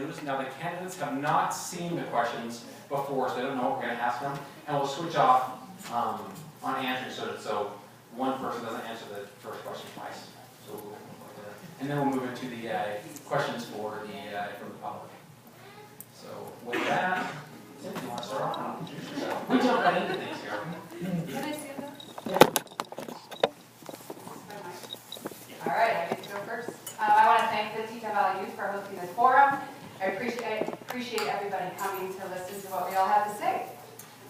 news. Now the candidates have not seen the questions before, so they don't know what we're going to ask them. And we'll switch off on answering so one person doesn't answer the first question twice. So and then we'll move into the questions for from the public. So with that, do you want to start off? We jump right into things here. Can I see that? Yeah. All right, I get to go first. I want to thank the Teton Valley Youth for hosting this forum. I appreciate everybody coming to listen to what we all have to say.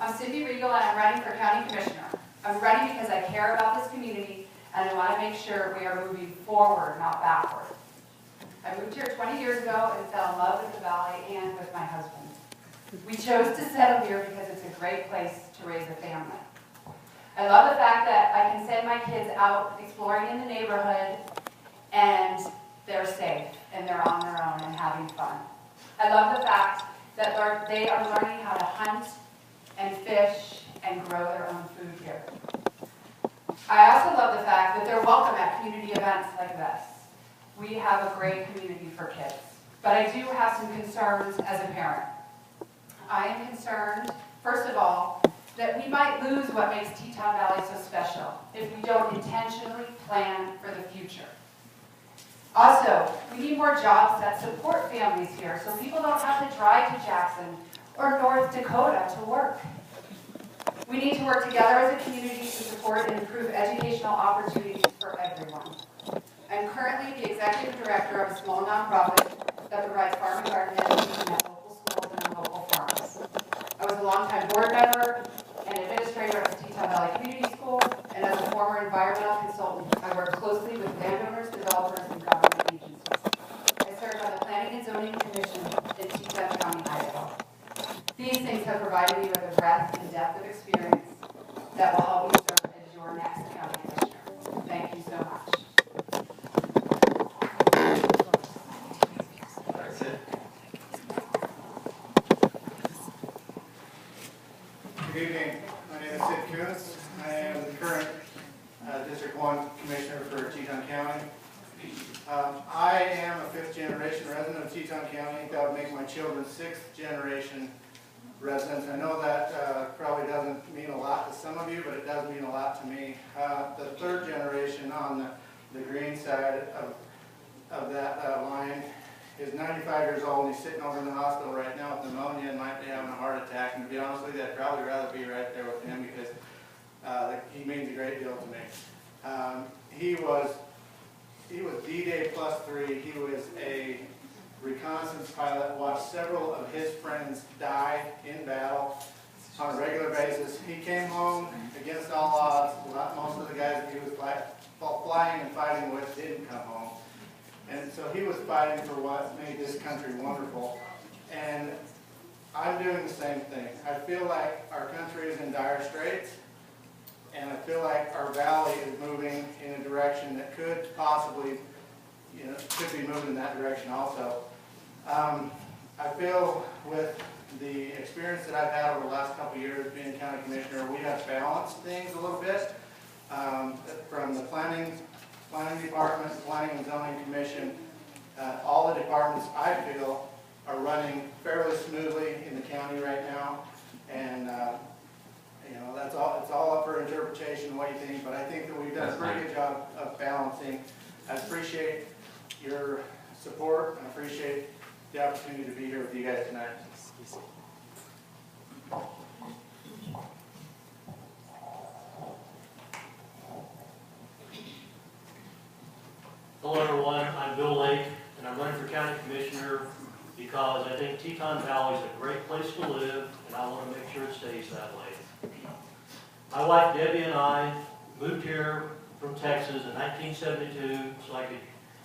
I'm Cindy Regal and I'm running for County Commissioner. I'm running because I care about this community and I want to make sure we are moving forward, not backward. I moved here 20 years ago and fell in love with the valley and with my husband. We chose to settle here because it's a great place to raise a family. I love the fact that I can send my kids out exploring in the neighborhood and they're safe and they're on their own and having fun. I love the fact that they are learning how to hunt and fish and grow their own food here. I also love the fact that they're welcome at community events like this. We have a great community for kids, but I do have some concerns as a parent. I am concerned, first of all, that we might lose what makes Teton Valley so special if we don't intentionally plan for the future. Also, we need more jobs that support families here so people don't have to drive to Jackson or North Dakota to work. We need to work together as a community to support and improve educational opportunities for everyone. I'm currently the executive director of a small nonprofit that provides farm and garden education at local schools and on local farms. I was a longtime board member and administrator at the Teton Valley Community School, and as a former environmental consultant, I work closely with landowners, developers, and government agencies. I served on the Planning and Zoning Commission in Teton County, Idaho. These things have provided me with a breadth and depth of experience that will help me serve as your next county commissioner. Thank you so much. That's it. Good evening. My name is Sid Kuntz. I am the current District 1 Commissioner for Teton County. I am a 5th generation resident of Teton County. That would make my children 6th generation residents. I know that probably doesn't mean a lot to some of you, but it does mean a lot to me. The 3rd generation on the green side of that line is 95 years old and he's sitting over in the hospital right now with pneumonia and might be having a heart attack. And to be honest with you, I'd probably rather be right there with him because he means a great deal to me. He was D-Day +3. He was a reconnaissance pilot, watched several of his friends die in battle on a regular basis. He came home against all odds. Most of the guys that he was flying and fighting with didn't come home. And so he was fighting for what made this country wonderful. And I'm doing the same thing. I feel like our country is in dire straits, and I feel like our valley is moving in a direction that could possibly, could be moving in that direction also. I feel with the experience that I've had over the last couple of years being county commissioner, we have balanced things a little bit. From the planning department, planning and zoning commission, all the departments I feel are running fairly smoothly in the county right now. And that's all. It's all up for interpretation, what you think. But I think that we've done a pretty good job of balancing. I appreciate your support. I appreciate the opportunity to be here with you guys tonight. Hello everyone, I'm Bill Lake and I'm running for County Commissioner because I think Teton Valley is a great place to live and I want to make sure it stays that way. My wife Debbie and I moved here from Texas in 1972 so I could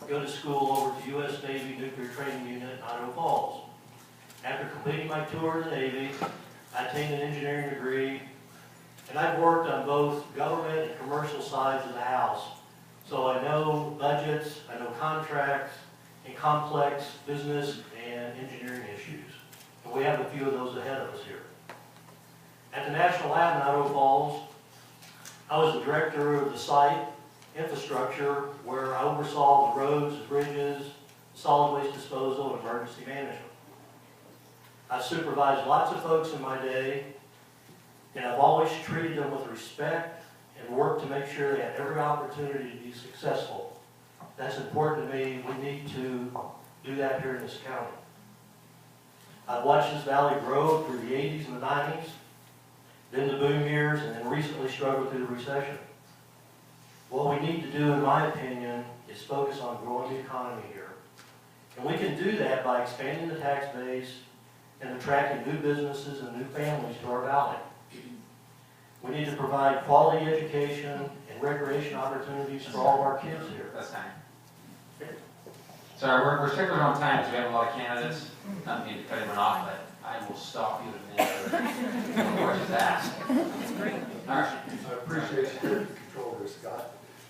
go to school over to U.S. Navy Nuclear Training Unit in Idaho Falls. After completing my tour in the Navy, I attained an engineering degree and I've worked on both government and commercial sides of the house. So I know budgets, I know contracts, and complex business and engineering issues. And we have a few of those ahead of us here. At the National Lab in Idaho Falls, I was the director of the site infrastructure where I oversaw the roads, bridges, solid waste disposal, and emergency management. I've supervised lots of folks in my day, and I've always treated them with respect and worked to make sure they had every opportunity to be successful. That's important to me. We need to do that here in this county. I've watched this valley grow through the 80s and the 90s, then the boom years, and then recently struggled through the recession. What we need to do, in my opinion, is focus on growing the economy here. And we can do that by expanding the tax base and attracting new businesses and new families to our valley. We need to provide quality education and recreation opportunities for all of our kids here. That's time. Sorry, we're strictly on time because we have a lot of candidates. Not mean to cut anyone off, but I will stop you to answer the questions asked. That's great. All right. I appreciate your control there, Scott.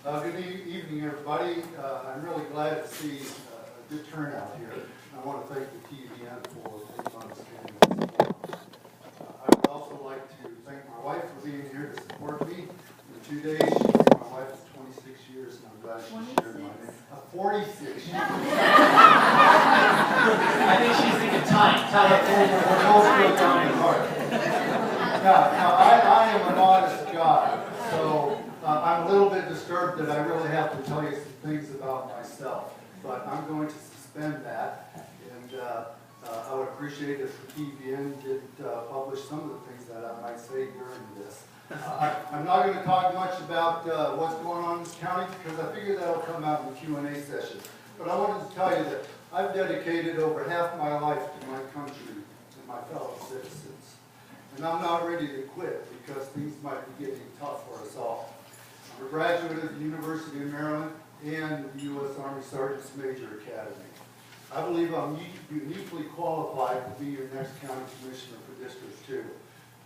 Good evening, everybody. I'm really glad to see a good turnout here. I want to thank the TVN for taking on this candidate. I would also like to thank my wife for being here to support me. In 2 days, my wife is 26 years, and I'm glad she shared my name. 46 years. I think she's thinking time. Tell her. We're both still counting hard. Now, I am an honest guy, so I'm a little bit disturbed that I really have to tell you some things about myself, but I'm going to suspend that, and I would appreciate if the TVN did publish some of the things that I might say during this. I'm not going to talk much about what's going on in this county, because I figure that'll come out in the Q&A session. But I wanted to tell you that I've dedicated over half my life to my country and my fellow citizens. And I'm not ready to quit, because things might be getting tough for us all. I'm a graduate of the University of Maryland and the U.S. Army Sergeant's Major Academy. I believe I'm uniquely qualified to be your next county commissioner for District 2.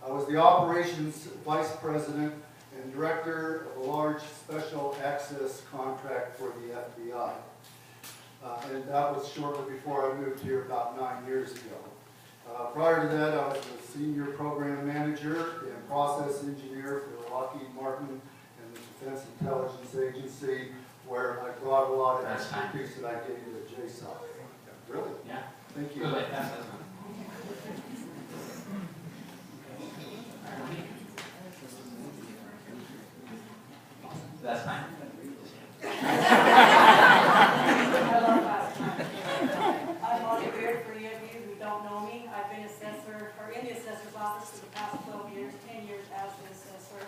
I was the operations vice president and director of a large special access contract for the FBI. And that was shortly before I moved here about 9 years ago. Prior to that, I was a senior program manager and process engineer for Lockheed Martin and the Defense Intelligence Agency, where I brought a lot of expertise that I gained at JSOC. Really? Yeah. Thank you. Good, like, that's it. That's fine. I'm Molly Beard, for any of you who don't know me. I've been assessor, or in the assessor's office for the past 12 years, 10 years as the assessor.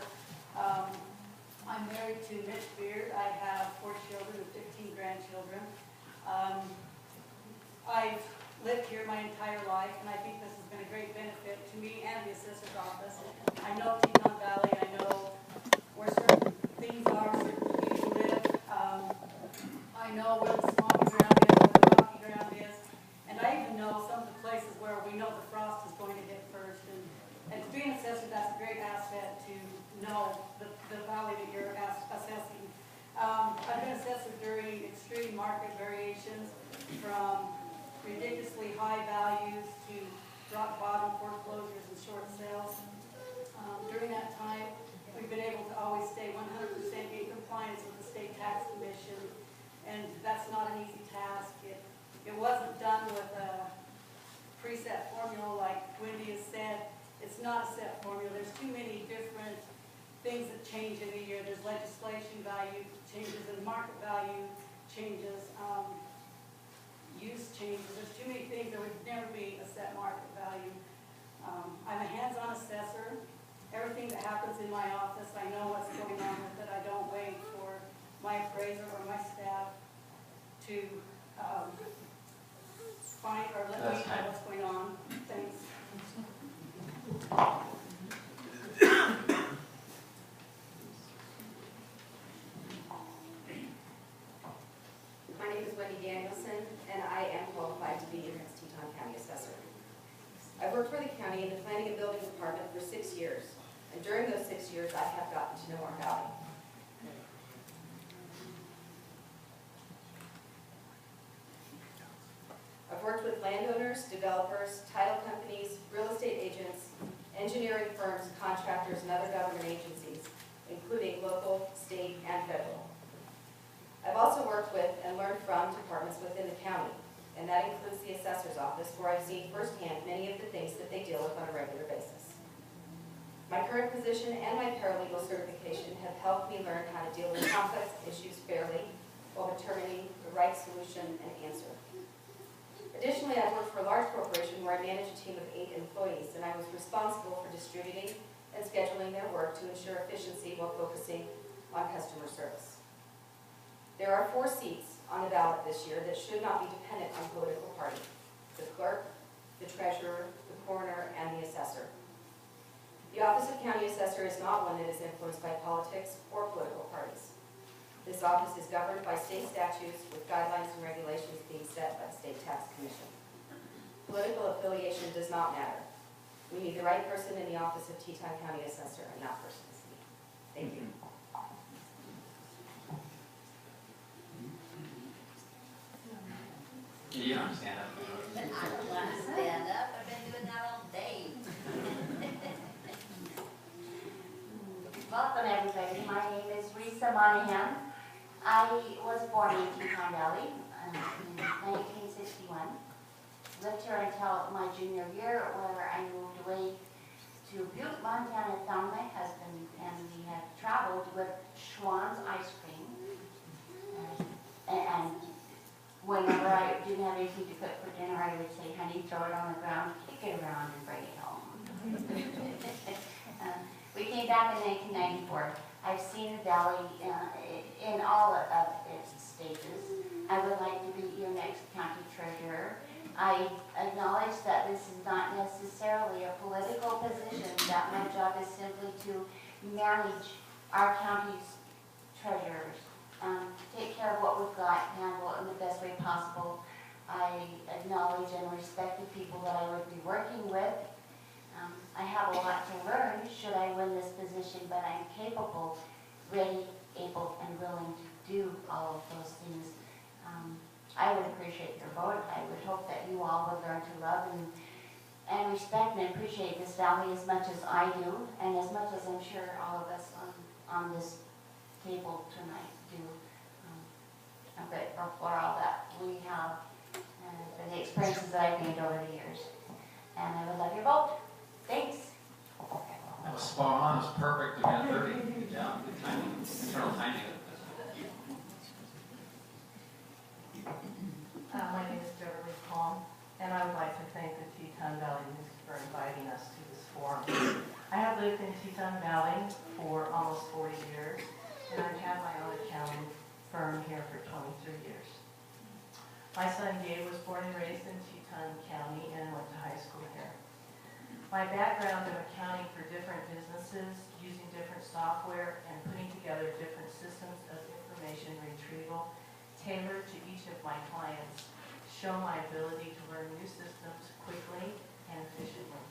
I'm married to Mitch Beard. I have 4 children and 15 grandchildren. I've lived here my entire life, and I think this has been a great benefit to me and the assessor's office. I know Teton Valley, I know where certain things are, certain people live. I know where the swampy ground is, where the rocky ground is, and I even know some of the places where we know the frost is going to hit first. And to be an assessor, that's a great asset to know the valley that you're assessing. I've been assessor during extreme market variations, from ridiculously high values to rock bottom foreclosures and short sales. During that time, we've been able to always stay 100% in compliance with the state tax commission, and that's not an easy task. It wasn't done with a preset formula like Wendy has said. It's not a set formula. There's too many different things that change in a year. There's legislation value changes and market value changes. Use changes. There's too many things. There would never be a set market value. I'm a hands-on assessor. Everything that happens in my office, I know what's going on with it. I don't wait for my appraiser or my staff to find or let me know what's going on. Thanks. My name is Wendy Danielson, and I am qualified to be your next Teton County Assessor. I've worked for the county in the Planning and Building Department for 6 years, and during those 6 years, I have gotten to know our valley. I've worked with landowners, developers, title companies, real estate agents, engineering firms, contractors, and other government agencies, including local, state, and federal. I've also worked with and learned from departments within the county, and that includes the assessor's office, where I've seen firsthand many of the things My current position and my paralegal certification have helped me learn how to deal with complex issues fairly while determining the right solution and answer. Additionally, I worked for a large corporation where I managed a team of 8 employees, and I was responsible for distributing and scheduling their work to ensure efficiency while focusing on customer service. There are 4 seats on the ballot this year that should not be dependent on political party: the clerk, the treasurer, the coroner, and the assessor. The Office of County Assessor is not one that is influenced by politics or political parties. This office is governed by state statutes with guidelines and regulations being set by the State Tax Commission. Political affiliation does not matter. We need the right person in the Office of Teton County Assessor, and that person is me. Thank you. You don't stand up. But I don't want to stand up, I've been doing that all day. Welcome, everybody. My name is Risa Monahan. I was born in Teton Valley in 1961. Lived here until my junior year, where I moved away to Butte, Montana, found my husband, and we had traveled with Schwann's ice cream. And whenever I didn't have anything to cook for dinner, I would say, honey, throw it on the ground, kick it around, and bring it home. We came back in 1994. I've seen the valley in all of its stages. I would like to be your next county treasurer. I acknowledge that this is not necessarily a political position, that my job is simply to manage our county's treasurers, take care of what we've got, handle it in the best way possible. I acknowledge and respect the people that I would be working with. I have a lot to learn should I win this position, but I'm capable, ready, able, and willing to do all of those things. I would appreciate your vote. I would hope that you all would learn to love and respect and appreciate this valley as much as I do, and as much as I'm sure all of us on this table tonight do. I'm grateful for all that we have and for the experiences that I've gained over the years. And I would love your vote. Thanks. That was spot on, it was perfect, you got 30, good job, good timing, internal timing. My name is Beverly Palm, and I would like to thank the Teton Valley News for inviting us to this forum. I have lived in Teton Valley for almost 40 years, and I've had my own accounting firm here for 23 years. My son Gabe was born and raised in Teton County and went to high school here. My background in accounting for different businesses, using different software, and putting together different systems of information retrieval tailored to each of my clients show my ability to learn new systems quickly and efficiently.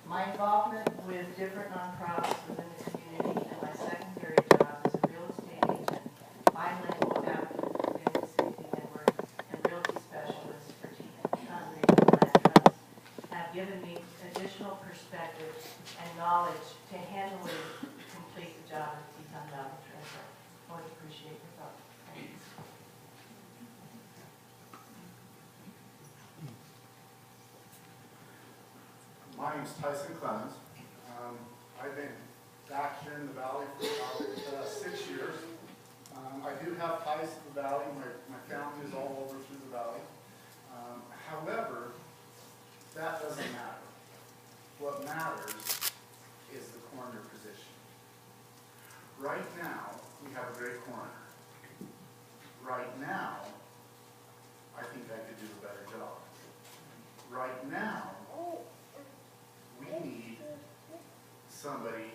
My involvement with different nonprofits within the community and my secondary job as a real estate agent, bilingual advocate for family safety network, and realty specialist for Teton Regional Land Trust have given me additional perspective and knowledge to handily complete the job of Teton Valley Treasurer. I would appreciate your vote. Thanks. My name's Tyson Clemens. I've been back here in the valley for about 6 years. I do have ties to the valley. My family is all over through the valley. However, that doesn't matter. What matters is the coroner position. Right now, we have a great coroner. Right now, I think I could do a better job. Right now, we need somebody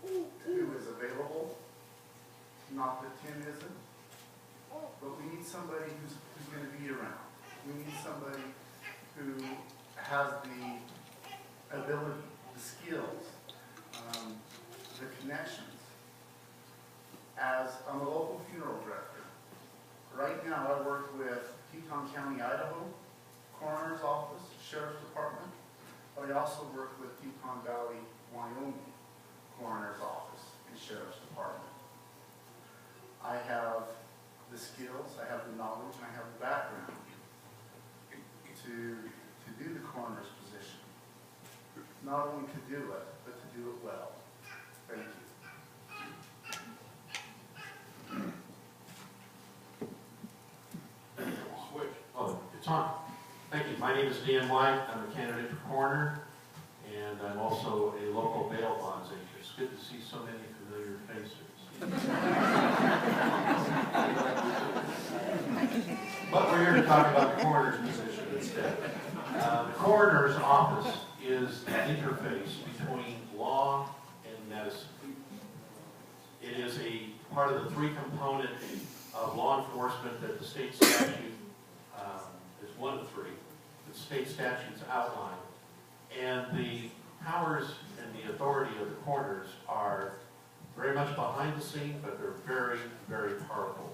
who is available, not that Tim isn't, but we need somebody who's going to be around. We need somebody who has the ability, the skills, the connections. As I'm a local funeral director, right now I work with Teton County, Idaho, Coroner's Office, Sheriff's Department, but I also work with Teton Valley, Wyoming, Coroner's Office and Sheriff's Department. I have the skills, I have the knowledge, and I have the background to do the coroner's position. not only to do it, but to do it well. Thank you. Switch. Oh, it's on. Thank you. My name is Dan White. I'm a candidate for coroner, and I'm also a local bail bonds agent. It's good to see so many familiar faces. But we're here to talk about the coroner's position instead. The coroner's office is the interface between law and medicine. It is a part of the three components of law enforcement that the state statute is one of three. The state statutes outline. And the powers and the authority of the coroners are very much behind the scene, but they're very, very powerful.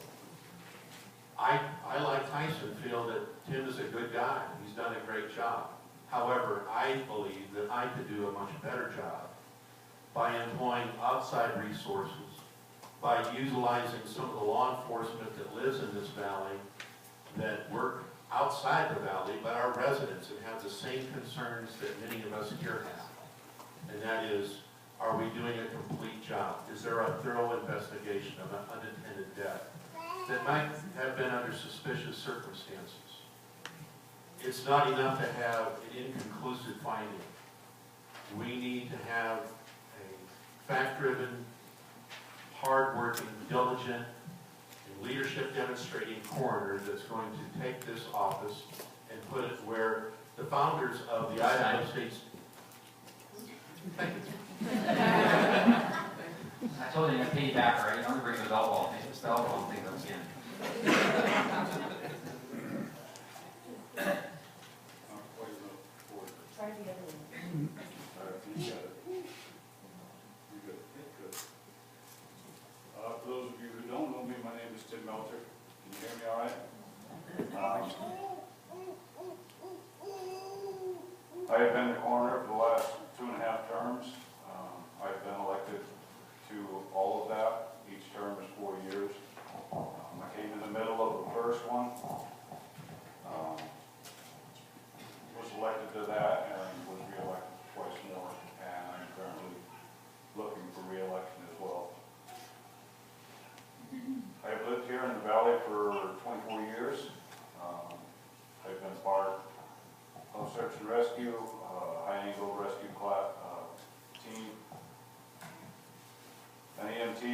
I like Tyson, feel that Tim is a good guy. He's done a great job. However, I believe that I could do a much better job by employing outside resources, by utilizing some of the law enforcement that lives in this valley that work outside the valley, but are residents and have the same concerns that many of us here have. And that is, are we doing a complete job? Is there a thorough investigation of an unintended death that might have been under suspicious circumstances? It's not enough to have an inconclusive finding. We need to have a fact-driven, hard-working, diligent, and leadership-demonstrating coroner that's going to take this office and put it where the founders of the Idaho State... Thank you. I told you I'm going to pay you back, right? I'm going to bring the belt ball. Make this belt ball thing up again. Try the other one. You got it. You good? Good. For those of you who don't know me, my name is Tim Melter. Can you hear me all right? I have been the coroner for the last 2.5 terms. I've been elected to all of that. Each term is 4 years. I came in the middle of the first one. Was elected to that and was re-elected twice more, and I'm currently looking for re-election as well. I have lived here in the valley for 24 years. I've been part of search and rescue, high-angle rescue team, an EMT,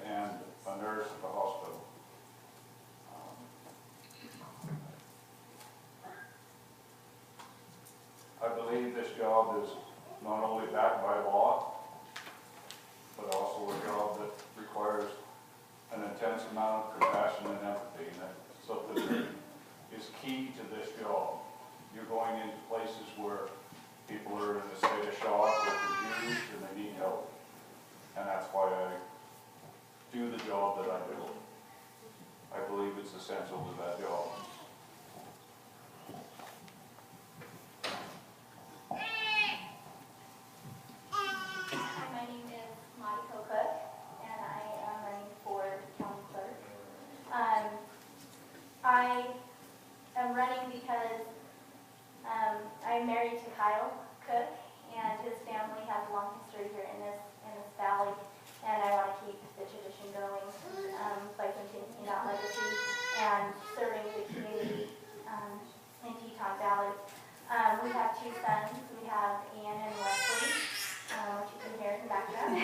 and a nurse at the hospital. I believe this job is not only backed by law, but also a job that requires an intense amount of compassion and empathy. And that's something that is key to this job. You're going into places where people are in a state of shock, they're confused, and they need help. And that's why I do the job that I do. I believe it's essential to that job. I am running because I'm married to Kyle Cook, and his family has a long history here in this valley, and I want to keep the tradition going by continuing that legacy and serving the community in Teton Valley. We have 2 sons. We have Ian and Wesley, which you can hear in the background.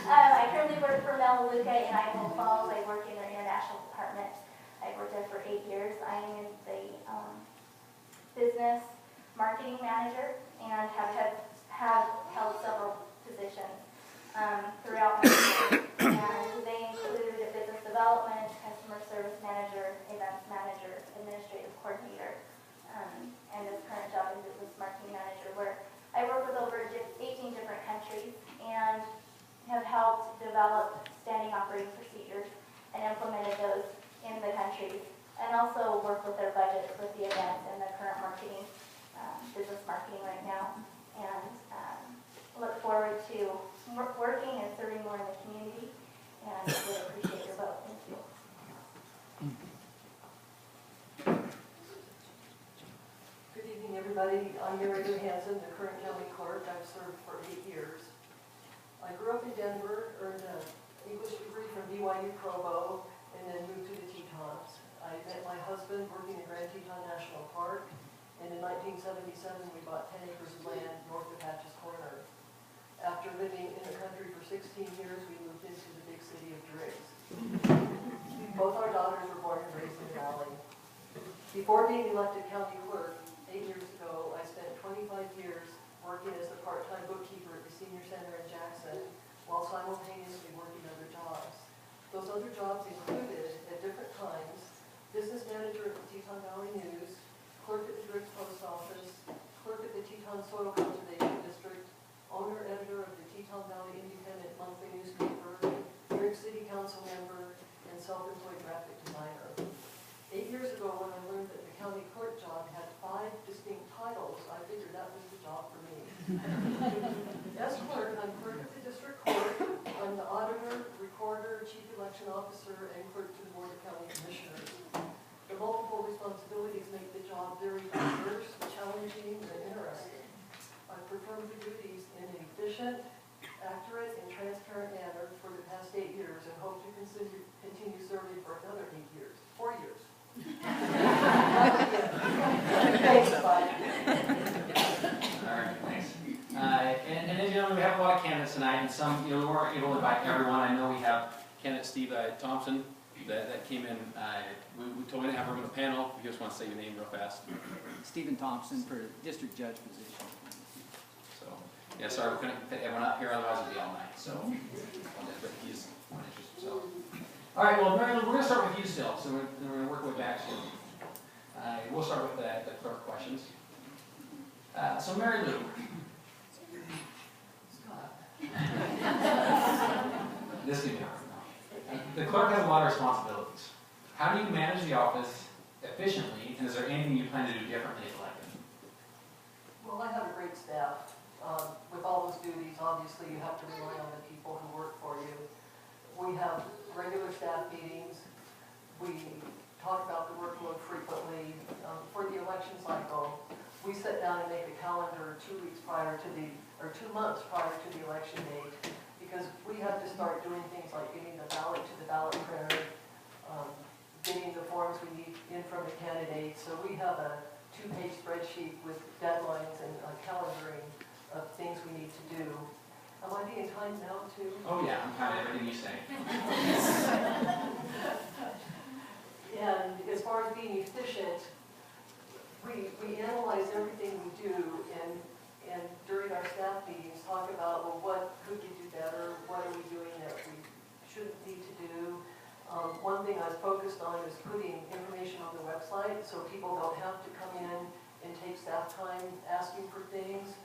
I currently work for Melaleuca in Idaho Falls. I work in their international department. I've worked there for 8 years. I am the business marketing manager and have held several positions throughout my career. And they include a business development, customer service manager, events manager, administrative coordinator, and this current job is business marketing manager, where I work with over 18 different countries and have helped develop standing operating procedures and implemented those in the countries, and also work with their budgets with the events and the current marketing, business marketing right now, and look forward to working and serving more in the community, and I really appreciate your vote. Thank you. Good evening, everybody. I'm Mary Lou Hansen, the current county clerk. I've served for 8 years. I grew up in Denver, earned an English degree from BYU Provo, and then moved to the Tetons. I met my husband working in Grand Teton National Park, and in 1977 we bought 10 acres of land north of Hatches Corner. After living in the country for 16 years, we moved into the big city of Driggs. Both our daughters were born and raised in the Valley. Before being elected county clerk 8 years ago, I spent 25 years working as a part-time bookkeeper at the senior center in Jackson, while simultaneously working other jobs. Those other jobs included, at different times, business manager at the Teton Valley News, clerk at the Driggs Post Office, clerk at the Teton Soil Conservation District, owner-editor of the Teton Valley Independent monthly newspaper, Driggs City Council member, and self-employed graphic designer. 8 years ago, when I learned that the county clerk job had 5 distinct titles, I figured that was the job for me. As clerk, I'm clerk at the district court, I'm the auditor, recorder, chief election officer, and clerk to the board of county commissioners. The multiple responsibilities make the job very diverse, challenging, and interesting. I performed the duties in an efficient, accurate, and transparent manner for the past 8 years, and hope to continue serving for another 4 years. Thanks, bye. All right, thanks. And as you know, we have a lot of candidates tonight, and some, we weren't able to invite everyone. I know we have candidate Steve Thompson that came in. We told me to have him on the panel. If you just want to say your name real fast. Stephen Thompson for district judge position. So, yeah, sorry we couldn't fit everyone up here, otherwise it'd be all night. So, but he's not interested. So, all right. Well, Mary Lou, we're going to start with you still. So we're going to work our way back. We'll start with the clerk questions. So, Mary Lou. This can be hard. The clerk has a lot of responsibilities. How do you manage the office efficiently, and is there anything you plan to do differently if elected? Well, I have a great staff. With all those duties, obviously, you have to rely on the people who work for you. We have regular staff meetings. We talk about the workload frequently. For the election cycle, we sit down and make a calendar 2 weeks prior to 2 months prior to the election date, because we have to start doing things like getting the ballot to the ballot printer, getting the forms we need in from the candidates. So we have a 2-page spreadsheet with deadlines and calendaring of things we need to do. Am I being timed now too? Oh yeah, I'm timing everything you say. And as far as being efficient, we analyze everything we do and during our staff meetings talk about, well, what could we do better? What are we doing that we shouldn't need to do? One thing I've focused on is putting information on the website so people don't have to come in and take staff time asking for things.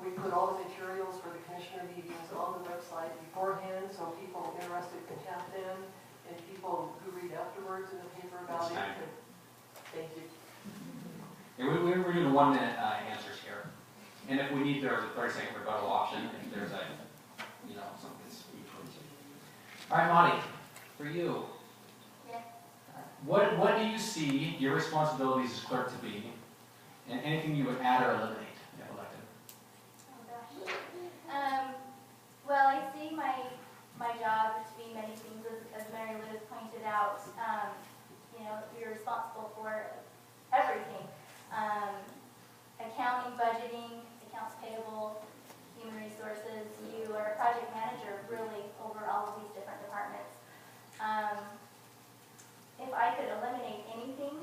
We put all the materials for the commissioner meetings on the website beforehand so people interested can tap them, and people who read afterwards in the paper about it. Thank you. Yeah, we're doing 1-minute answers here. And if we need, there's a 30-second rebuttal option if there's a, something that's all right, Monty, for you. Yeah. What do you see your responsibilities as clerk to be, and anything you would add or eliminate if elected? Oh gosh. Well, I see my job to be many things, as Mary Lou has pointed out. You're responsible for everything. Accounting, budgeting, accounts payable, human resources. You are a project manager really over all of these different departments. If I could eliminate anything,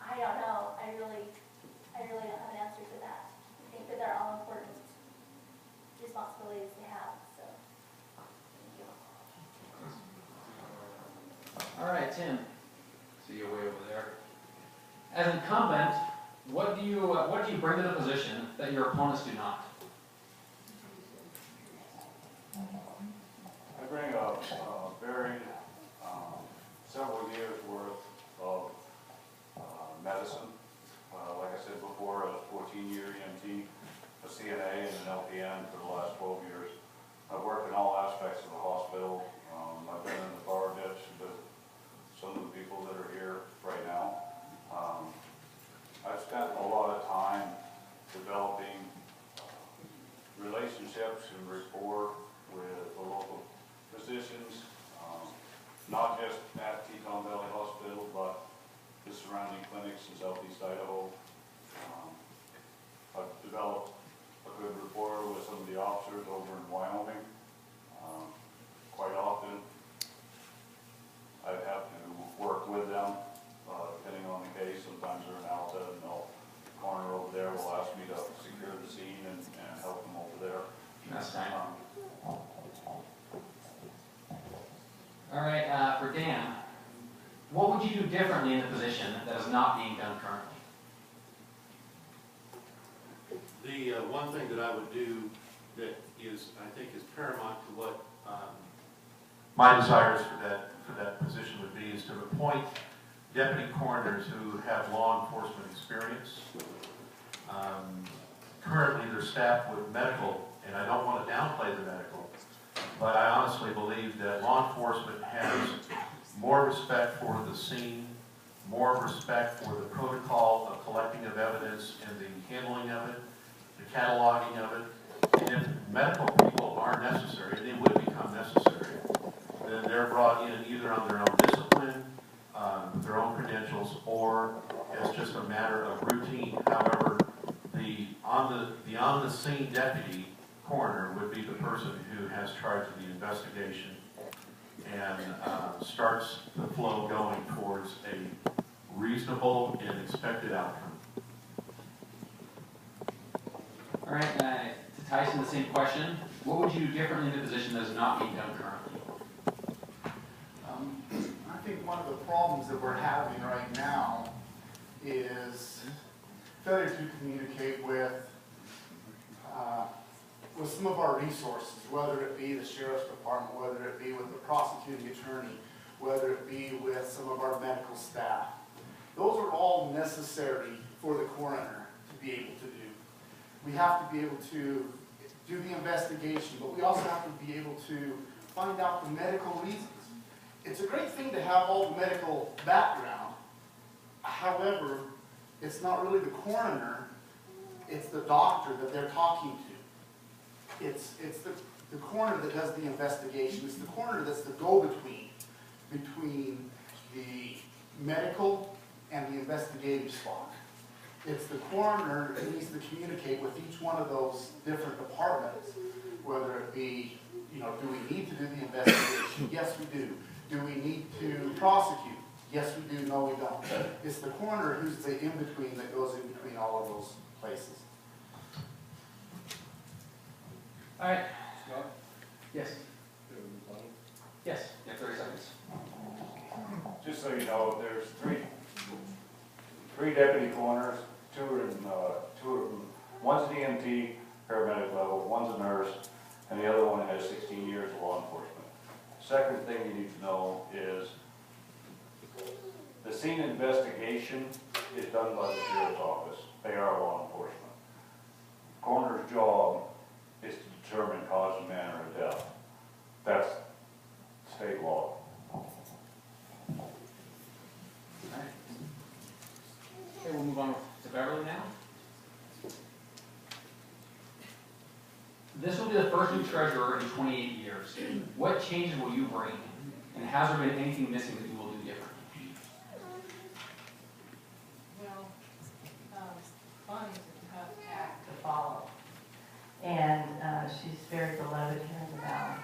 I don't know. I really don't have an answer to that. I think that they're all important responsibilities to have. So, thank you. All right, Tim. See you way over there. As incumbent, what do you bring to the position that your opponents do not? I bring a varied, several years worth of medicine. Like I said before, a 14-year EMT, a CNA, and an LPN for the last 12 years. I've worked in all aspects of the hospital. I've been in the bar ditch with some of the people that are here right now. surrounding clinics in southeast Idaho. I've developed a good rapport with some of the officers over in Wyoming. Quite often, I'd have to work with them, depending on the case. Sometimes they're in Alta, and they'll corner over there will ask me to secure the scene and help them over there. That's fine. All right, for Dan, what would you do differently in the position that is not being done currently? The one thing that I would do that is, I think, is paramount to what my desires for that position would be is to appoint deputy coroners who have law enforcement experience. Currently, they're staffed with medical, and I don't want to downplay the medical, but I honestly believe that law enforcement has more respect for the scene, more respect for the protocol of collecting of evidence and the handling of it, the cataloging of it. And if medical people are necessary, and they would become necessary, then they're brought in either on their own discipline, their own credentials, or as just a matter of routine. However, the on-the-scene deputy coroner would be the person who has charge of the investigation and starts the flow going towards a reasonable and expected outcome. All right, to Tyson, the same question. What would you do differently in the position that is not being done currently? I think one of the problems that we're having right now is failure to communicate with some of our resources, whether it be the sheriff's department, whether it be with the prosecuting attorney, whether it be with some of our medical staff. Those are all necessary for the coroner to be able to do. We have to be able to do the investigation, but we also have to be able to find out the medical reasons. It's a great thing to have all the medical background. However, it's not really the coroner, it's the doctor that they're talking to. It's the coroner that does the investigation. It's the coroner that's the go-between between the medical and the investigative spot. It's the coroner that needs to communicate with each one of those different departments, whether it be, do we need to do the investigation? Yes, we do. Do we need to prosecute? Yes, we do. No, we don't. It's the coroner who's the in-between that goes in between all of those places. All right. Scott? Yes. Yes. You have 30 seconds. Just so you know, there's three deputy coroners, two of them, one's an EMT, paramedic level, one's a nurse, and the other one has 16 years of law enforcement. Second thing you need to know is the scene investigation is done by the sheriff's office. They are law enforcement. Coroner's job is to determine cause and manner of death. That's state law. Okay, we'll move on to Beverly now. This will be the first new treasurer in 28 years. What changes will you bring? And has there been anything missing that you will do differently? Well, Bonnie's a tough act to follow. And she's very beloved here in the valley.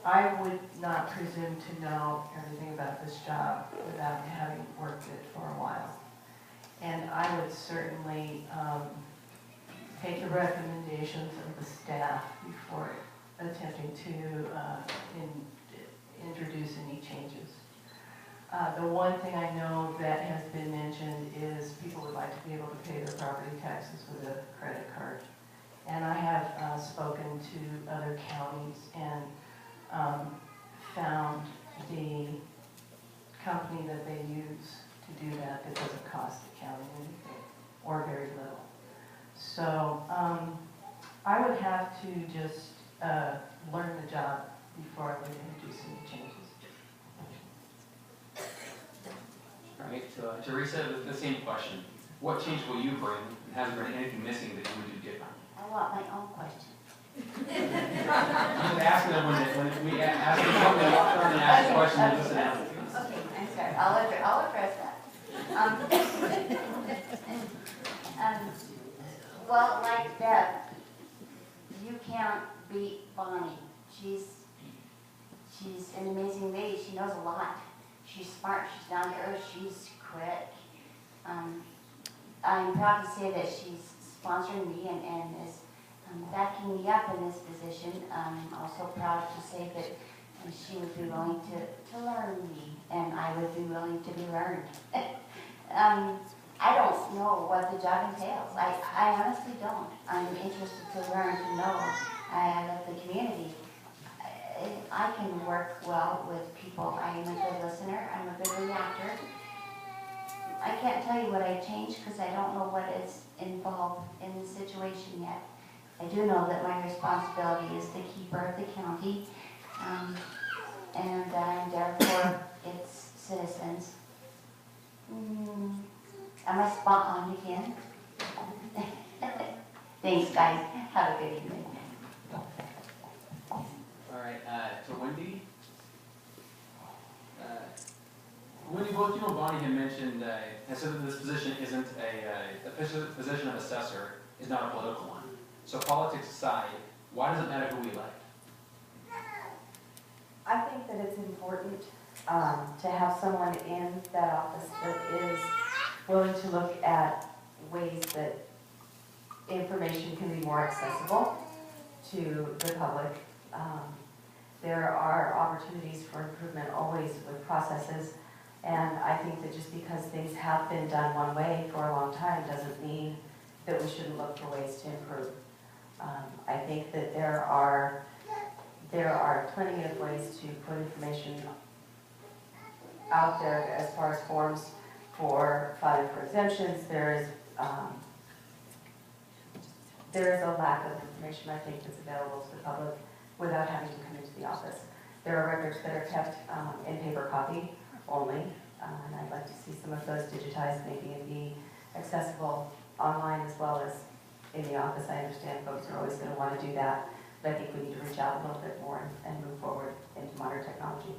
I would not presume to know everything about this job without having worked it for a while. And I would certainly take the recommendations of the staff before attempting to introduce any changes. The one thing I know that has been mentioned is people would like to be able to pay their property taxes with a credit card. And I have spoken to other counties and found the company that they use to do that doesn't cost the county anything, or very little. So I would have to just learn the job before I would introduce any changes. All right, Teresa, the same question. What change will you bring? And has there been anything missing that you would do different? I want my own question. You can ask them when we ask them something, and ask the question and listen out. Okay, I'm sorry. I'll address that. Well, like Beth, you can't beat Bonnie. She's an amazing lady. She knows a lot. She's smart, she's down to earth, she's quick. I'm proud to say that she's sponsoring me and is backing me up in this position. I'm also proud to say that she would be willing to learn me, and I would be willing to be learned. I don't know what the job entails. I honestly don't. I'm interested to learn, to know. I love the community. I can work well with people. I am a good listener. I'm a good reactor. I can't tell you what I changed because I don't know what is involved in the situation yet. I do know that my responsibility is the keeper of the county, and I'm there for its citizens. Am I spot on again? Thanks, guys. Have a good evening. All right, to Wendy. Wendy, both you and Bonnie had mentioned, has said that this position isn't the position of assessor is not a political one. So politics aside, why does it matter who we elect? I think that it's important to have someone in that office that is willing to look at ways that information can be more accessible to the public. There are opportunities for improvement always with processes, and I think that just because things have been done one way for a long time doesn't mean that we shouldn't look for ways to improve. I think that there are plenty of ways to put information out there as far as forms for filing for exemptions. There is a lack of information, I think, that's available to the public without having to come into the office. There are records that are kept in paper copy only, and I'd like to see some of those digitized, maybe and be accessible online as well as in the office. I understand folks are always going to want to do that, but I think we need to reach out a little bit more and move forward into modern technology.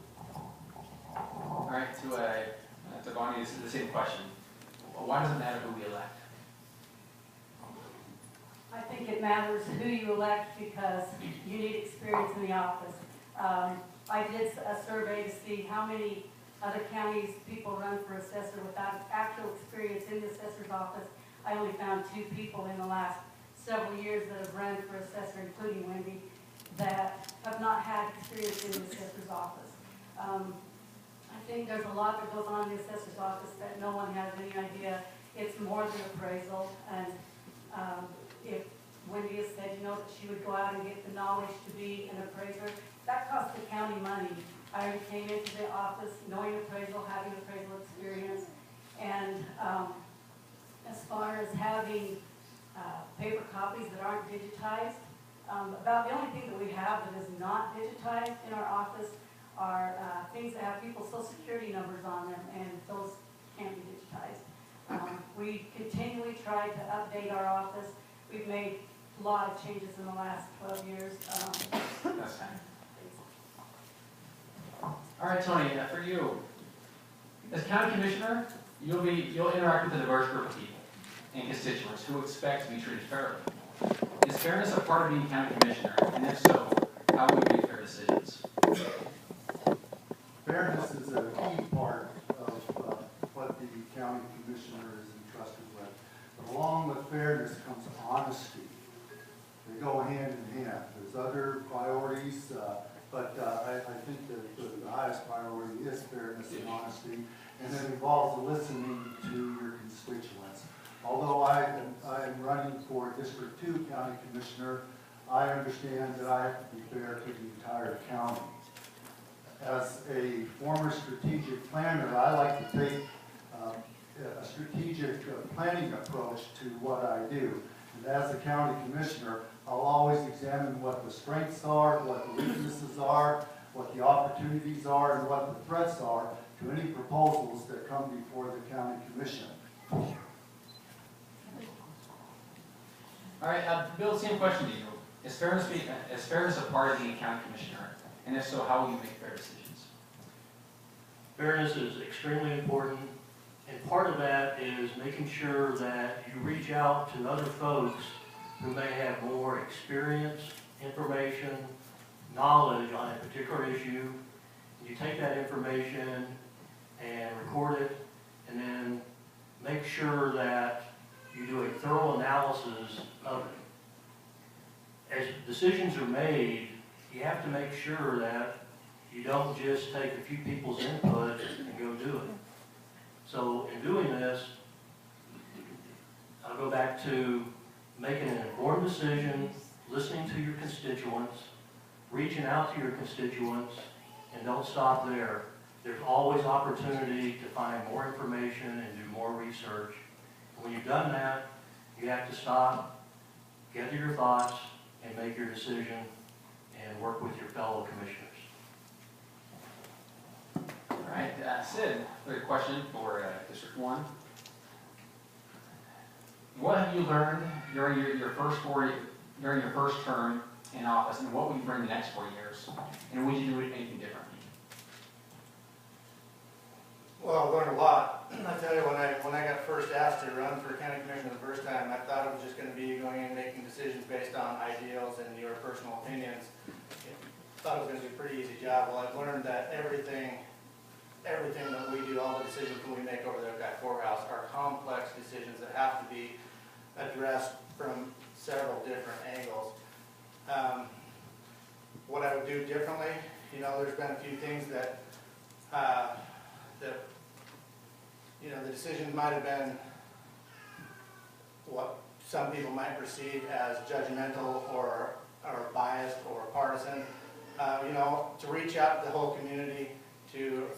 All right, to Bonnie, this is the same question. Why does it matter who we elect? I think it matters who you elect because you need experience in the office. I did a survey to see how many other counties people run for assessor without actual experience in the assessor's office. I only found 2 people in the last several years that have run for assessor, including Wendy, that have not had experience in the assessor's office. I think there's a lot that goes on in the assessor's office that no one has any idea. It's more than appraisal, and if Wendy has said, that she would go out and get the knowledge to be an appraiser, that costs the county money. I already came into the office knowing appraisal, having appraisal experience, and as far as having paper copies that aren't digitized, about the only thing that we have that is not digitized in our office are things that have people's social security numbers on them, and those can't be digitized. We continually try to update our office. We've made a lot of changes in the last 12 years. That's fine. All right, Tony, for you, as county commissioner, you'll interact with a diverse group of people and constituents who expect to be treated fairly. Is fairness a part of being county commissioner? And if so, how will you make fair decisions? Fairness is a key part of what the county commissioner is entrusted with. But along with fairness comes honesty. They go hand in hand. There's other priorities, but I think that the highest priority is fairness and honesty, and it involves listening to your constituents. Although I am running for District 2 County Commissioner, I understand that I have to be fair to the entire county. As a former strategic planner, I like to take a strategic planning approach to what I do. And as a county commissioner, I'll always examine what the strengths are, what the weaknesses are, what the opportunities are, and what the threats are to any proposals that come before the county commission. All right, Bill, same question to you. Is fairness a part of being a county commissioner? And if so, how will you make fair decisions? Fairness is extremely important. And part of that is making sure that you reach out to other folks who may have more experience, information, knowledge on a particular issue. You take that information and record it, and then make sure that you do a thorough analysis of it. As decisions are made, you have to make sure that you don't just take a few people's input and go do it. So in doing this, I'll go back to making an informed decision, listening to your constituents, reaching out to your constituents, and don't stop there. There's always opportunity to find more information and do more research. When you've done that, you have to stop, gather your thoughts, and make your decision, and work with your fellow commissioners. All right, Sid, a question for District 1. What have you learned during your first term in office, and what will you bring the next 4 years? And would you do anything differently? Well, I learned a lot. I tell you, when I got first asked to run for county commissioner the first time, I thought it was just going to be going in and making decisions based on ideals and your personal opinions. I thought it was going to be a pretty easy job. Well, I've learned that everything that we do, all the decisions that we make over there at that courthouse are complex decisions that have to be addressed from several different angles. What I would do differently, there's been a few things that the decisions might have been what some people might perceive as judgmental or biased or partisan. To reach out to the whole community, to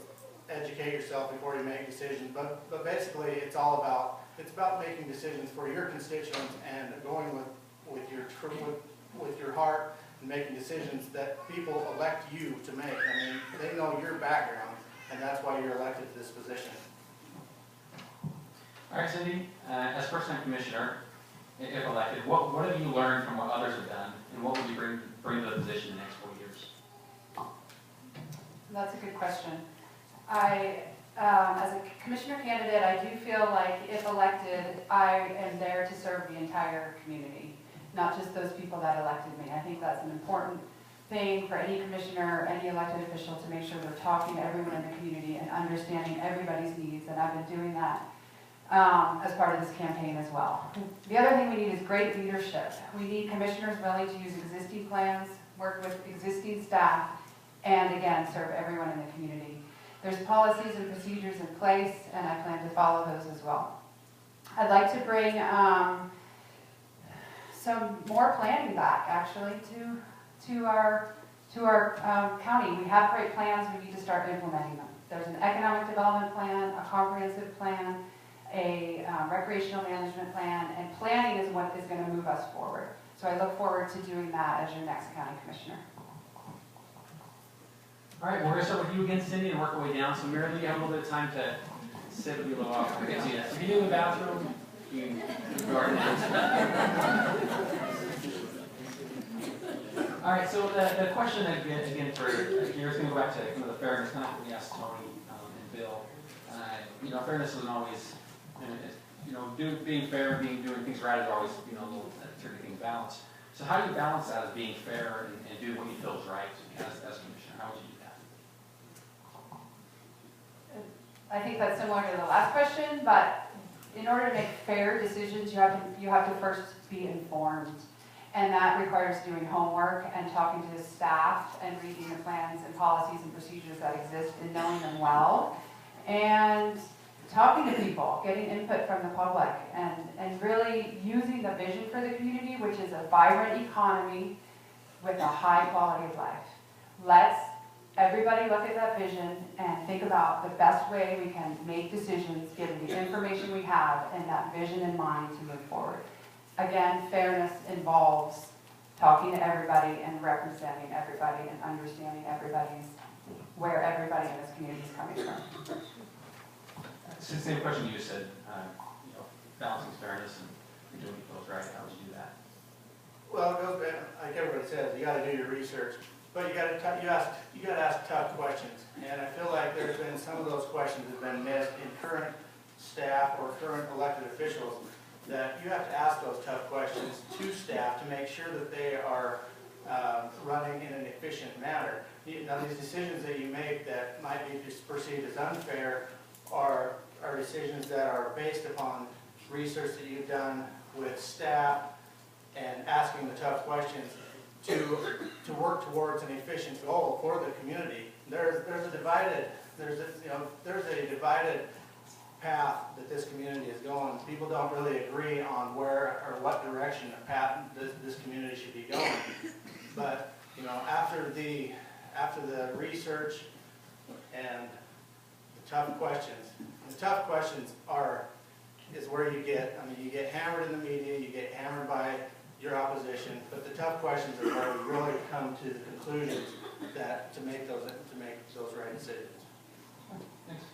educate yourself before you make decisions. But basically, it's about making decisions for your constituents and going with your heart and making decisions that people elect you to make. I mean, they know your background, and that's why you're elected to this position. All right, Cindy, as first-time commissioner, if elected, what have you learned from what others have done, and what would you bring to the position in the next 4 years? That's a good question. As a commissioner candidate, I do feel like if elected, I am there to serve the entire community, not just those people that elected me. I think that's an important thing for any commissioner, any elected official, to make sure they're talking to everyone in the community and understanding everybody's needs, and I've been doing that as part of this campaign as well. The other thing we need is great leadership. We need commissioners willing to use existing plans, work with existing staff, and again, serve everyone in the community. There's policies and procedures in place, and I plan to follow those as well. I'd like to bring some more planning back, actually, to our county. We have great plans. We need to start implementing them. There's an economic development plan, a comprehensive plan, a recreational management plan, and planning is what is going to move us forward. So I look forward to doing that as your next county commissioner. All right, we're going to start with you again, Cindy, and work our way down. So, Mary, you have a little bit of time to sit with you a little while. We'll get to you. If you're in the bathroom, you can go right now. All right, so the question again for here's going to go back to some of the fairness, kind of what we asked Tony and Bill. Fairness isn't always, being fair, doing things right is always, a little tricky balance. So how do you balance that as being fair and do what you feel is right as commissioner? How would you do that? I think that's similar to the last question, but in order to make fair decisions, you have to first be informed. And that requires doing homework and talking to the staff and reading the plans and policies and procedures that exist and knowing them well. And talking to people, getting input from the public, and really using the vision for the community, which is a vibrant economy with a high quality of life. Let's everybody look at that vision and think about the best way we can make decisions given the information we have and that vision in mind to move forward. Again, fairness involves talking to everybody and representing everybody and understanding where everybody in this community is coming from. It's the same question you just said, balancing fairness and doing what feels right. How would you do that? Well, it goes back, like everybody says, you got to do your research, but you got to ask tough questions. And I feel like there's been some of those questions that have been missed in current staff or current elected officials, that you have to ask those tough questions to staff to make sure that they are running in an efficient manner. Now, these decisions that you make that might be perceived as unfair are decisions that are based upon research that you've done with staff and asking the tough questions to work towards an efficient goal for the community. There's a divided path that this community is going. People don't really agree on where or what direction the path this community should be going. But after the research and the tough questions is where you get hammered in the media, you get hammered by your opposition, but the tough questions are where we really come to the conclusions that to make those right decisions. Thanks.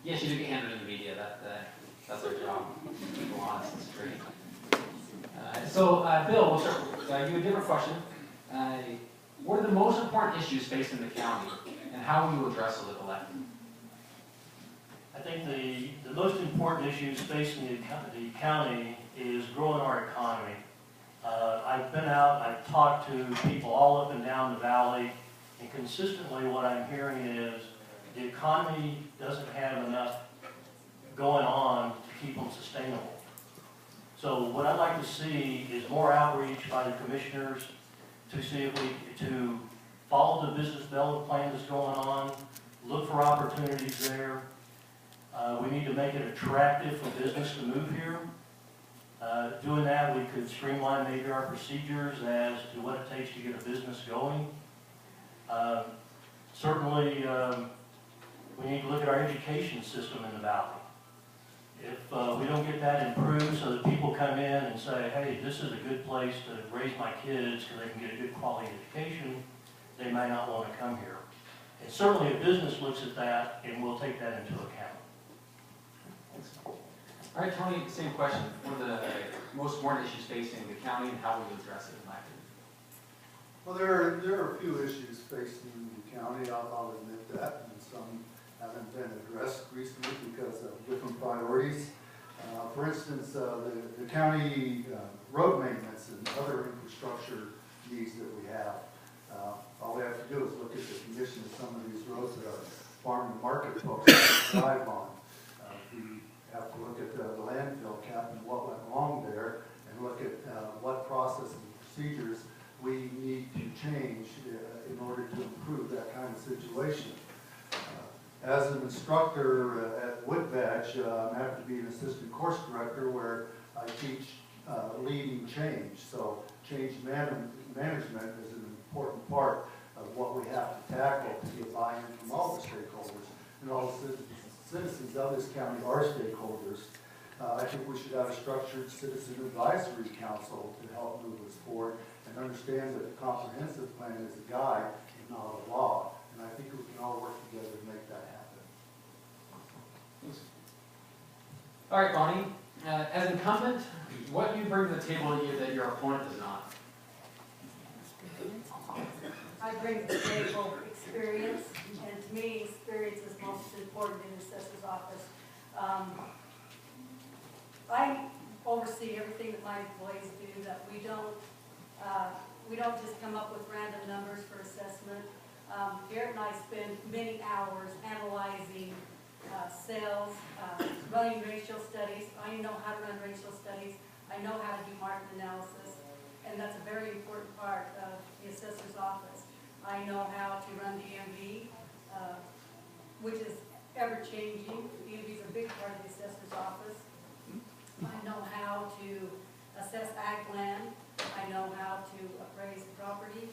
Yes, you do get hammered in the media. That's our job. Keep honest and straight. Bill, we'll start with you. A different question. What are the most important issues facing the county, and how will you address those if elected? I think the most important issues facing the county is growing our economy. I've been out, I've talked to people all up and down the valley, and consistently what I'm hearing is the economy doesn't have enough going on to keep them sustainable. So what I'd like to see is more outreach by the commissioners to see if to follow the business development plan that's going on, look for opportunities there. We need to make it attractive for business to move here. Doing that, we could streamline maybe our procedures as to what it takes to get a business going. Certainly, we need to look at our education system in the valley. If we don't get that improved so that people come in and say, hey, this is a good place to raise my kids because they can get a good quality education, they may not want to come here. And certainly a business looks at that and will take that into account. All right, Tony, same question. What are the most important issues facing the county, and how will you address it in my opinion? Well, there are a few issues facing the county, I'll admit that, and some haven't been addressed recently because of different priorities. For instance, the county road maintenance and other infrastructure needs that we have. All we have to do is look at the condition of some of these roads that our farm and market folks drive on. We have to look at the landfill cap and what went wrong there, and look at what process and procedures we need to change in order to improve that kind of situation. As an instructor at Woodbatch, I have to be an assistant course director where I teach leading change. So change management is an important part of what we have to tackle to get buy-in from all the stakeholders. And all the citizens of this county are stakeholders. I think we should have a structured citizen advisory council to help move us forward and understand that the comprehensive plan is a guide and not a law. And I think we can all work together to make that happen. Thanks. All right, Bonnie. As incumbent, what do you bring to the table that your opponent does not? I bring to the table experience, and to me, experience is most important in the assessor's office. I oversee everything that my employees do, that we don't just come up with random numbers for assessment. Garrett and I spend many hours analyzing sales, running ratio studies. I know how to run ratio studies. I know how to do market analysis, and that's a very important part of the assessor's office. I know how to run DMV, which is ever-changing. DMV is a big part of the assessor's office. I know how to assess ag land. I know how to appraise property.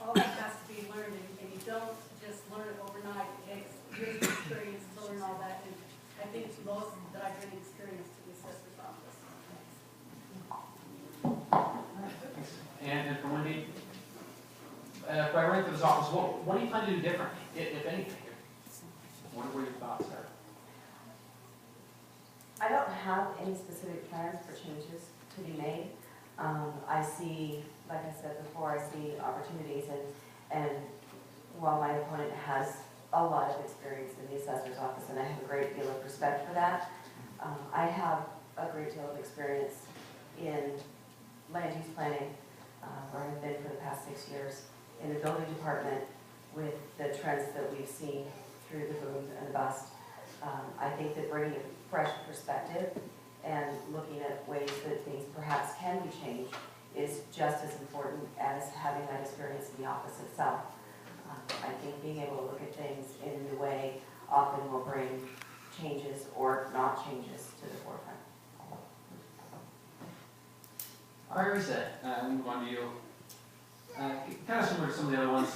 All that has to be learned, and you don't just learn it overnight. It takes years of experience to learn all that, and I think it's most that I bring experience to the assessor's office. And for Wendy, if I run into this office, what do you plan to do different, if anything? What are your thoughts there? I don't have any specific plans for changes to be made. I see, like I said before, I see opportunities, and while my opponent has a lot of experience in the assessor's office, and I have a great deal of respect for that. I have a great deal of experience in land use planning, where I've been for the past 6 years, in the building department with the trends that we've seen through the boom and the bust. I think that bringing a fresh perspective and looking at ways that things perhaps can be changed is just as important as having that experience in the office itself. I think being able to look at things in a new way often will bring changes or not changes to the forefront. All right, Risa, we'll move on to you. Kind of similar to some of the other ones.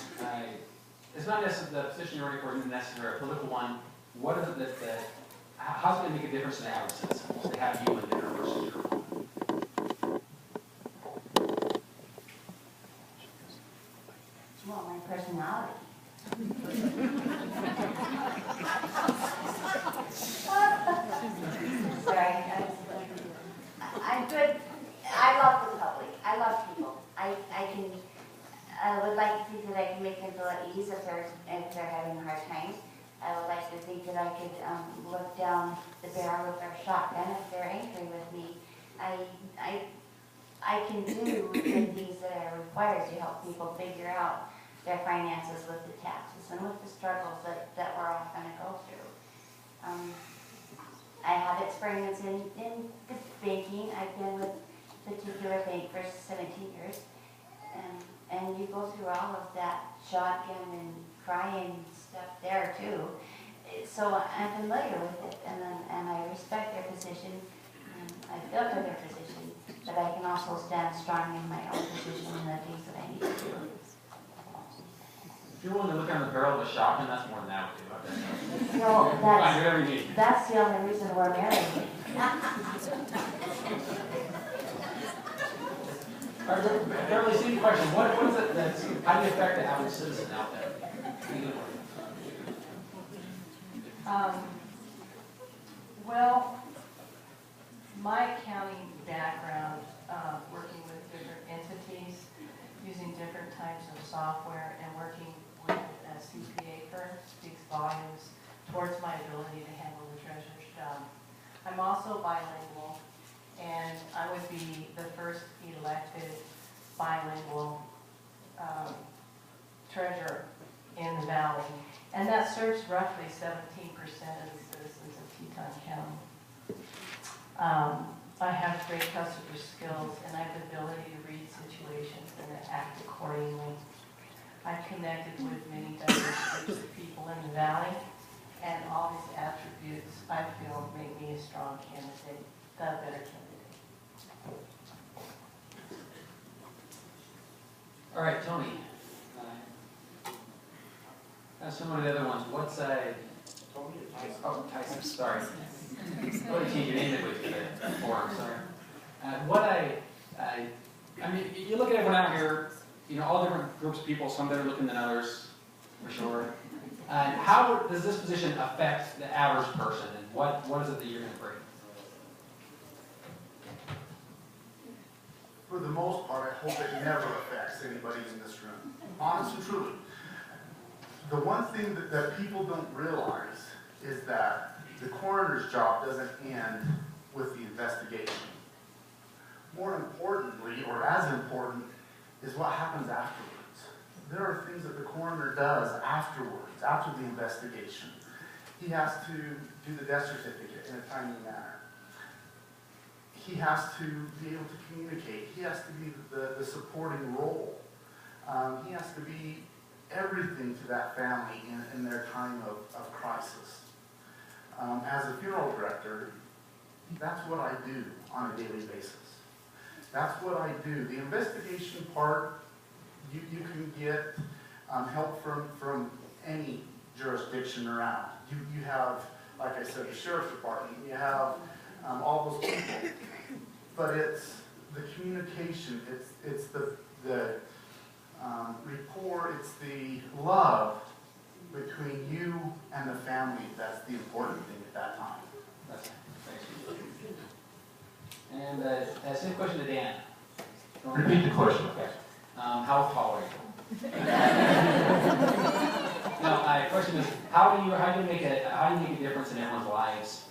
It's not necessarily the position you're running for isn't necessarily a political one. What is it that how's it going to make a difference to the average citizen to have you in there versus your opponent? Well, my personality. Sorry, I'm good. I love the public. I love people. I would like to think that I can make them feel at ease if they're having a hard time. I would like to think that I could look down the barrel of their shotgun if they're angry with me. I can do the things that are required to help people figure out their finances with the taxes and with the struggles that we're all going to go through. I have experience in the banking. I've been with a particular bank for 17 years. And you go through all of that shotgun and crying stuff there too. So I'm familiar with it, and I respect their position, and I feel for their position, but I can also stand strong in my own position in the things that I need to do. If you're willing to look on the barrel of a shotgun, that's more than that would do. No, Fine, do whatever you need. that's the only reason we're married. All right, Beverly, same question. What is it that's, how do you affect the average citizen out there? Well, my accounting background, working with different entities, using different types of software, and working with a CPA firm speaks volumes towards my ability to handle the treasurer's job. I'm also bilingual, and I would be the first elected bilingual treasurer in the valley. And that serves roughly 17% of the citizens of Teton County. I have great customer skills, and I have the ability to read situations and to act accordingly. I've connected with many diverse groups of people in the valley, and all these attributes, I feel, make me a strong candidate, the better candidate. All right, Tony. Similar to the other ones, what's a... Oh, Tyson, sorry. Oh, you change your name midway through the forum, sorry. I mean, you look at everyone out here, you know, all different groups of people, some better looking than others, for sure. How does this position affect the average person, and what is it that you're going to bring? For the most part, I hope it never affects anybody in this room. Honest and truly. The one thing that people don't realize is that the coroner's job doesn't end with the investigation. More importantly, or as important, is what happens afterwards. There are things that the coroner does afterwards, after the investigation. He has to do the death certificate in a timely manner. He has to be able to communicate. He has to be the supporting role. He has to be everything to that family in their time of crisis. As a funeral director, that's what I do on a daily basis. That's what I do. The investigation part, you can get help from any jurisdiction around. You have, like I said, the sheriff's department, you have all those people. But it's the communication, it's the rapport, it's the love between you and the family that's the important thing at that time. That's it. Thanks. And same question to Dan. Repeat the question. Okay. How tall are you? No, my question is, how do you make a difference in everyone's lives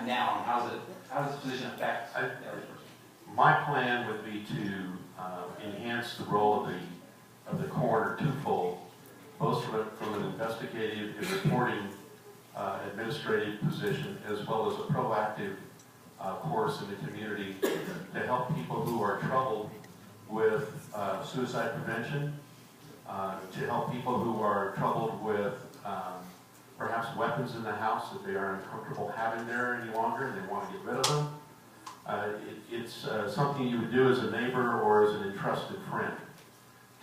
now, and how does this position affect every person? My plan would be to enhance the role of the coroner twofold, both from an investigative and reporting administrative position, as well as a proactive course in the community to help people who are troubled with suicide prevention, to help people who are troubled with perhaps weapons in the house that they are uncomfortable having there any longer and they want to get rid of them. It's something you would do as a neighbor or as an entrusted friend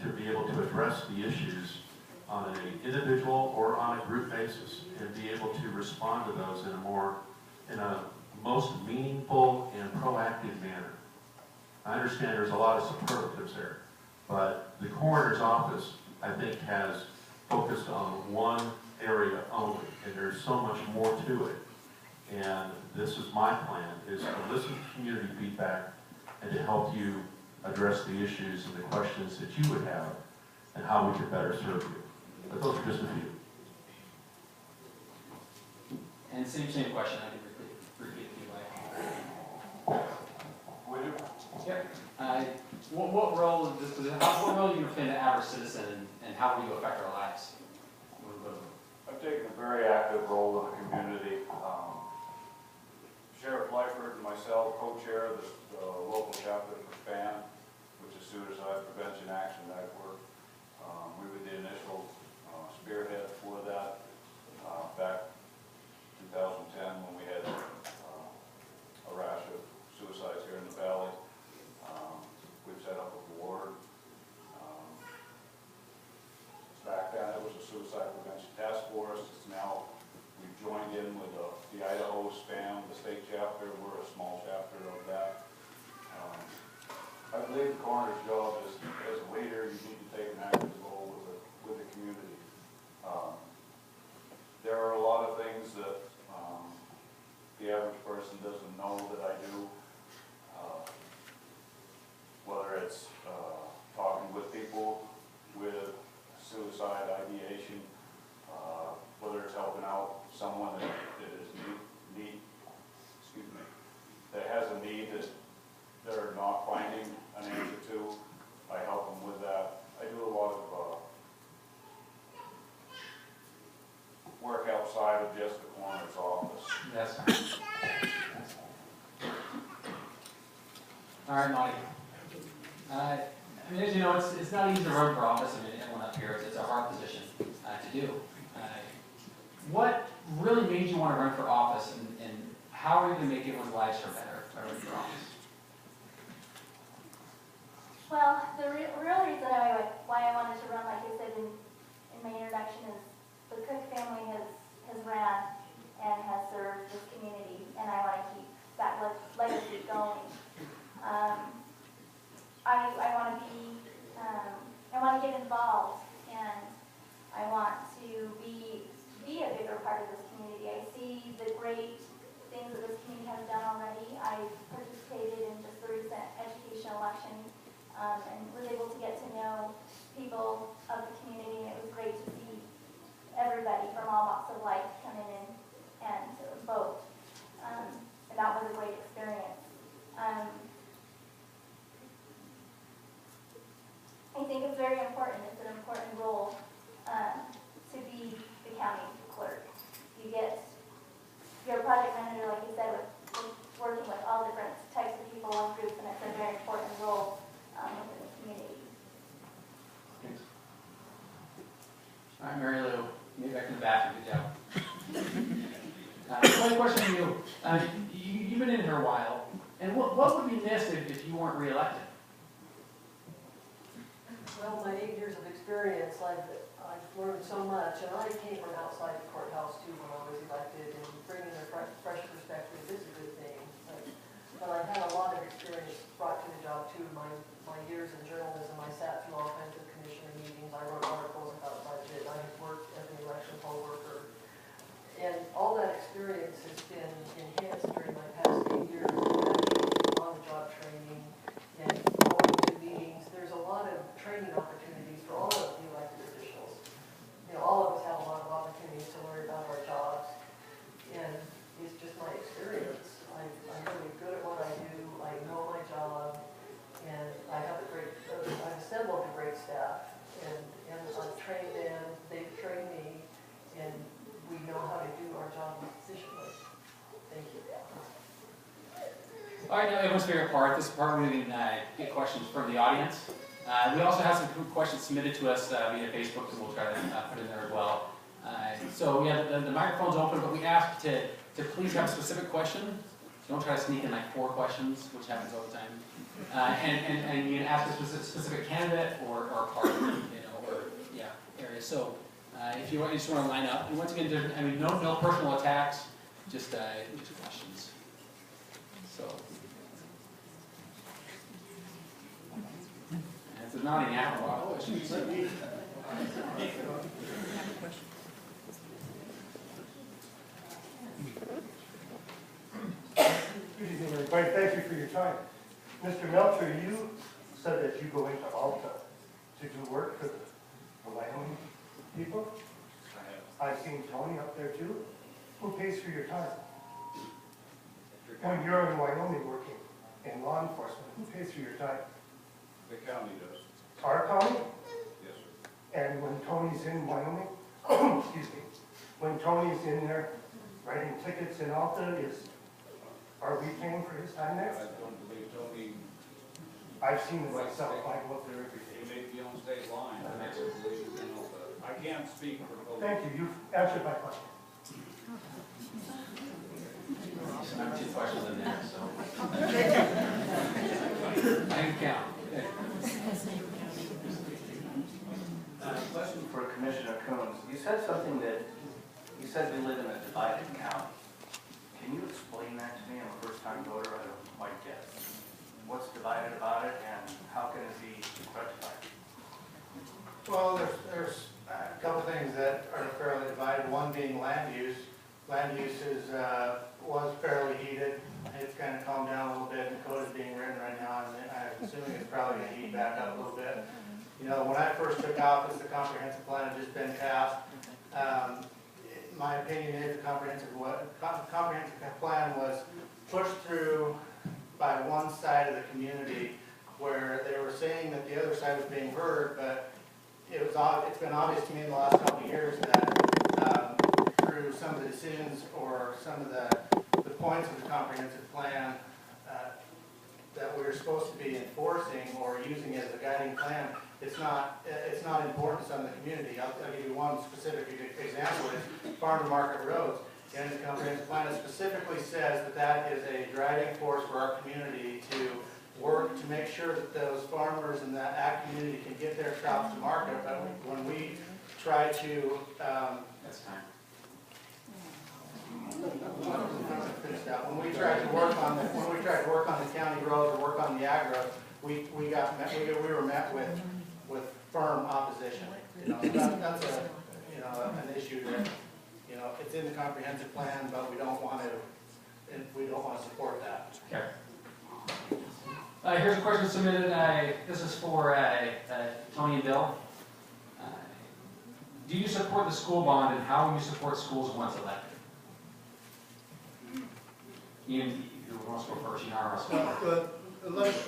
to be able to address the issues on an individual or on a group basis and be able to respond to those in a most meaningful and proactive manner. I understand there's a lot of superlatives there, but the coroner's office, I think, has focused on one area only, and there's so much more to it. And this is my plan, is to listen to community feedback and to help you address the issues and the questions that you would have and how we could better serve you. But those are just a few. And same question, I can repeat if you like. Would you? Yep. What role is this position? What role do you play in the average citizen, and how will you affect our lives? I've taken a very active role in the community. Sheriff Lyford and myself co-chair the local chapter for SPAN, which is Suicide Prevention Action Network. We were the initial spearhead for that back in 2010 when we had a rash of suicides here in the valley. We've set up a board. Back then it was a suicide prevention task force. It's now, we've joined in with the Idaho SPAM, the state chapter. We're a small chapter of that. I believe the coroner's job is, as a leader, you need to take an active role with the community. There are a lot of things that the average person doesn't know that I do. Whether it's talking with people with suicide ideation, whether it's helping out someone that is that has a need that they're not finding an answer to. I help them with that. I do a lot of work outside of just the coroner's office. That's fine. All right, Monty. I mean, as you know, it's not easy to run for office. I mean, everyone up here, it's a hard position to do. What really made you want to run for office, and how are you going to make everyone's lives better by running for office? Well, the real reason why I wanted to run, like I said in my introduction, is the Cook family has ran and has served this community, and I want to keep that legacy going. I want to get involved, and I want to be a bigger part of this community. I see the great things that this community has done already. I participated in just the recent education election and was able to get to know people of the community. It was great to see everybody from all walks of life come in and vote. And that was a great experience. I think it's very important. It's an important role to be the county clerk. You're a project manager, like you said, with working with all different types of people and groups, and it's a very important role within the community. Thanks. All right, Mary Lou, get back in the bathroom. Good job. One question for you. You've been in here a while, and what would be missed if you weren't reelected? Well, my 8 years of experience, I've learned so much, and I came from outside the courthouse too when I was elected, and bringing a fresh perspective is a good thing. But I've had a lot of experience brought to the job too. My years in journalism, I sat through all kinds of commissioner meetings. I wrote articles about budget. I worked as an election poll worker, and all that experience has been enhanced during my past 8 years on the job training and going to meetings. There's a lot of training opportunities for all of the elected officials. You know, all of us have a lot of All right, now everyone's favorite part. This part where we can get questions from the audience. We also have some questions submitted to us via Facebook, and we'll try to put in there as well. So yeah, the microphone's open, but we ask to please have a specific question. Don't try to sneak in like 4 questions, which happens all the time. And you can ask a specific candidate or party, or area. So if you just want to line up, and once again, no personal attacks, just questions. So. It's a nodding out a lot of questions. Good evening, everybody. Thank you for your time. Mr. Melcher, you said that you go into Alta to do work for the Wyoming people. I've seen Tony up there too. Who pays for your time? When you're in Wyoming working in law enforcement, who pays for your time? The county does. Our county? Yes, sir. And when Tony's in Wyoming, excuse me, when Tony's in there writing tickets in Alta, are we paying for his time there? I don't believe Tony, I've seen it myself. I go up there every day. he may be on state line. I don't believe, I can't speak for both. Thank you. You've answered my question. I have 2 questions in there, so. I can count. Question for Commissioner Coons. You said something that, you said we live in a divided county. Can you explain that to me? I'm a first-time voter. I don't quite get it. What's divided about it, and how can it be rectified? Well, there's a couple things that are fairly divided. One being land use. Land use was fairly heated. It's kind of calmed down a little bit, and code is being written right now, and I'm assuming it's probably going to heat back up a little bit. When I first took office, the comprehensive plan had just been passed. My opinion is the comprehensive plan was pushed through by one side of the community, where they were saying that the other side was being heard, but it's been obvious to me in the last couple of years that through some of the decisions or some of the points of the comprehensive plan that we're supposed to be enforcing or using as a guiding plan, it's not important to some of the community. I'll give you one specific example. Is farm to market roads. And the comprehensive plan specifically says that is a driving force for our community to work to make sure that those farmers in that community can get their crops to market. But when we try to That's time. when we tried to work on the county roads or work on the ag roads, we were met with firm opposition. That's an issue that it's in the comprehensive plan, but we don't want to support that. Okay. Here's a question submitted. This is for Tony and Bill. Do you support the school bond, and how will you support schools once elected? Ian, who wants to go first?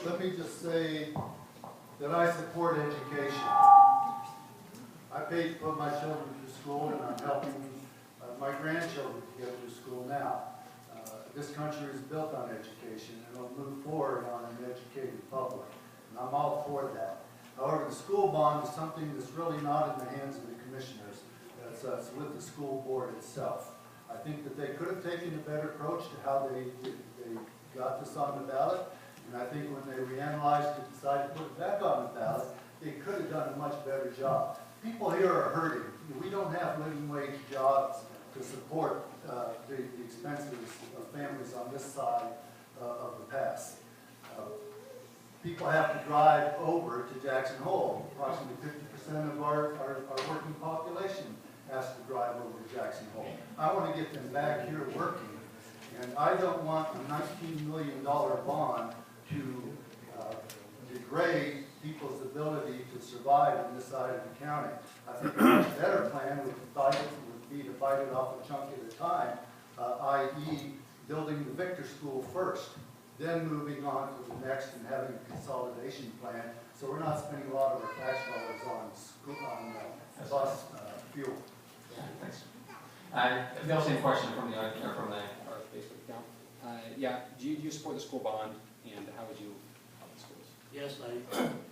Let me just say that I support education. I paid to put my children through school, and I'm helping my grandchildren to get through school now. This country is built on education, and it'll move forward on an educated public, and I'm all for that. However, the school bond is something that's really not in the hands of the commissioners. That's with the school board itself. I think that they could have taken a better approach to how they got this on the ballot, and I think when they reanalyzed it, decided to put it back on the ballot, they could have done a much better job. People here are hurting. We don't have living wage jobs to support the expenses of families on this side of the pass. People have to drive over to Jackson Hole. Approximately 50% of our working population has to drive over to Jackson Hole. I want to get them back here working, and I don't want a $19 million bond to degrade people's ability to survive in this side of the county. I think a much better plan would be to fight it off a chunk at a time, i.e. building the Victor School first, then moving on to the next and having a consolidation plan, so we're not spending a lot of our tax dollars on bus fuel. Yeah, thanks. Bill, same question from the Facebook account. Yeah, do you support the school bond, and how would you help the schools? Yes,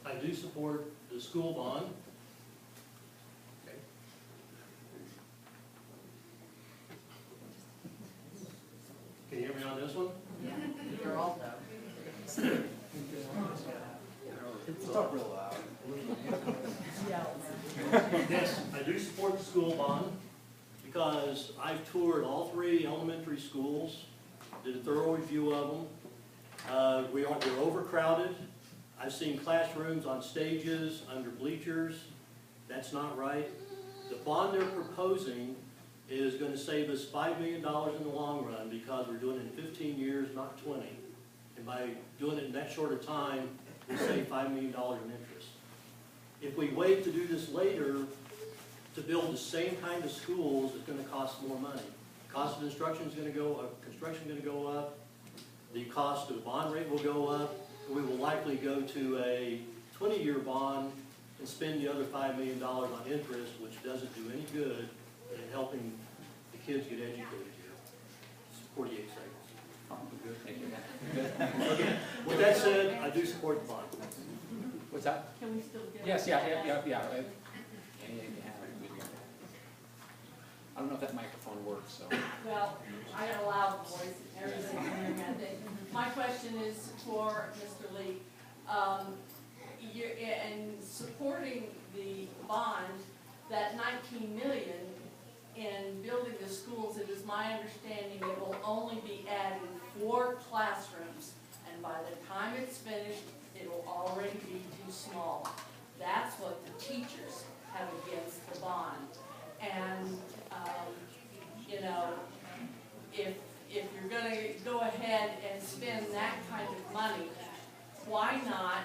I do support the school bond. Okay. Can you hear me on this one? You're all done. Talk real loud. Yes, I do support the school bond because I've toured all 3 elementary schools, did a thorough review of them. We're overcrowded. I've seen classrooms on stages, under bleachers. That's not right. The bond they're proposing is going to save us $5 million in the long run because we're doing it in 15 years, not 20. And by doing it in that short a time, we save $5 million in interest. If we wait to do this later, to build the same kind of schools, it's going to cost more money. Cost of instruction is going to go up, construction is going to go up, the cost of the bond rate will go up, and we will likely go to a 20-year bond and spend the other $5 million on interest, which doesn't do any good in helping the kids get educated here. It's 48 seconds. Good, thank you. Okay, with that said, I do support the bond. What's that? Can we still get? Yes, yeah. I don't know if that microphone works, so. Well, I got a loud voice, everything in there. My question is for Mr. Lee. You're in supporting the bond, that 19 million in building the schools, it is my understanding it will only be adding 4 classrooms. And by the time it's finished, it will already be too small. That's what the teachers have against the bond. And, you know, if you're gonna go ahead and spend that kind of money, why not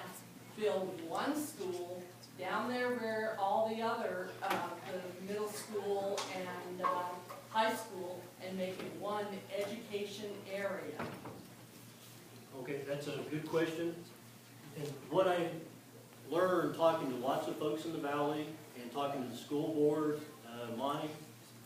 build one school down there where all the other, the middle school and high school, and make it one education area? Okay, that's a good question. And what I learned talking to lots of folks in the valley and talking to the school board, Monty,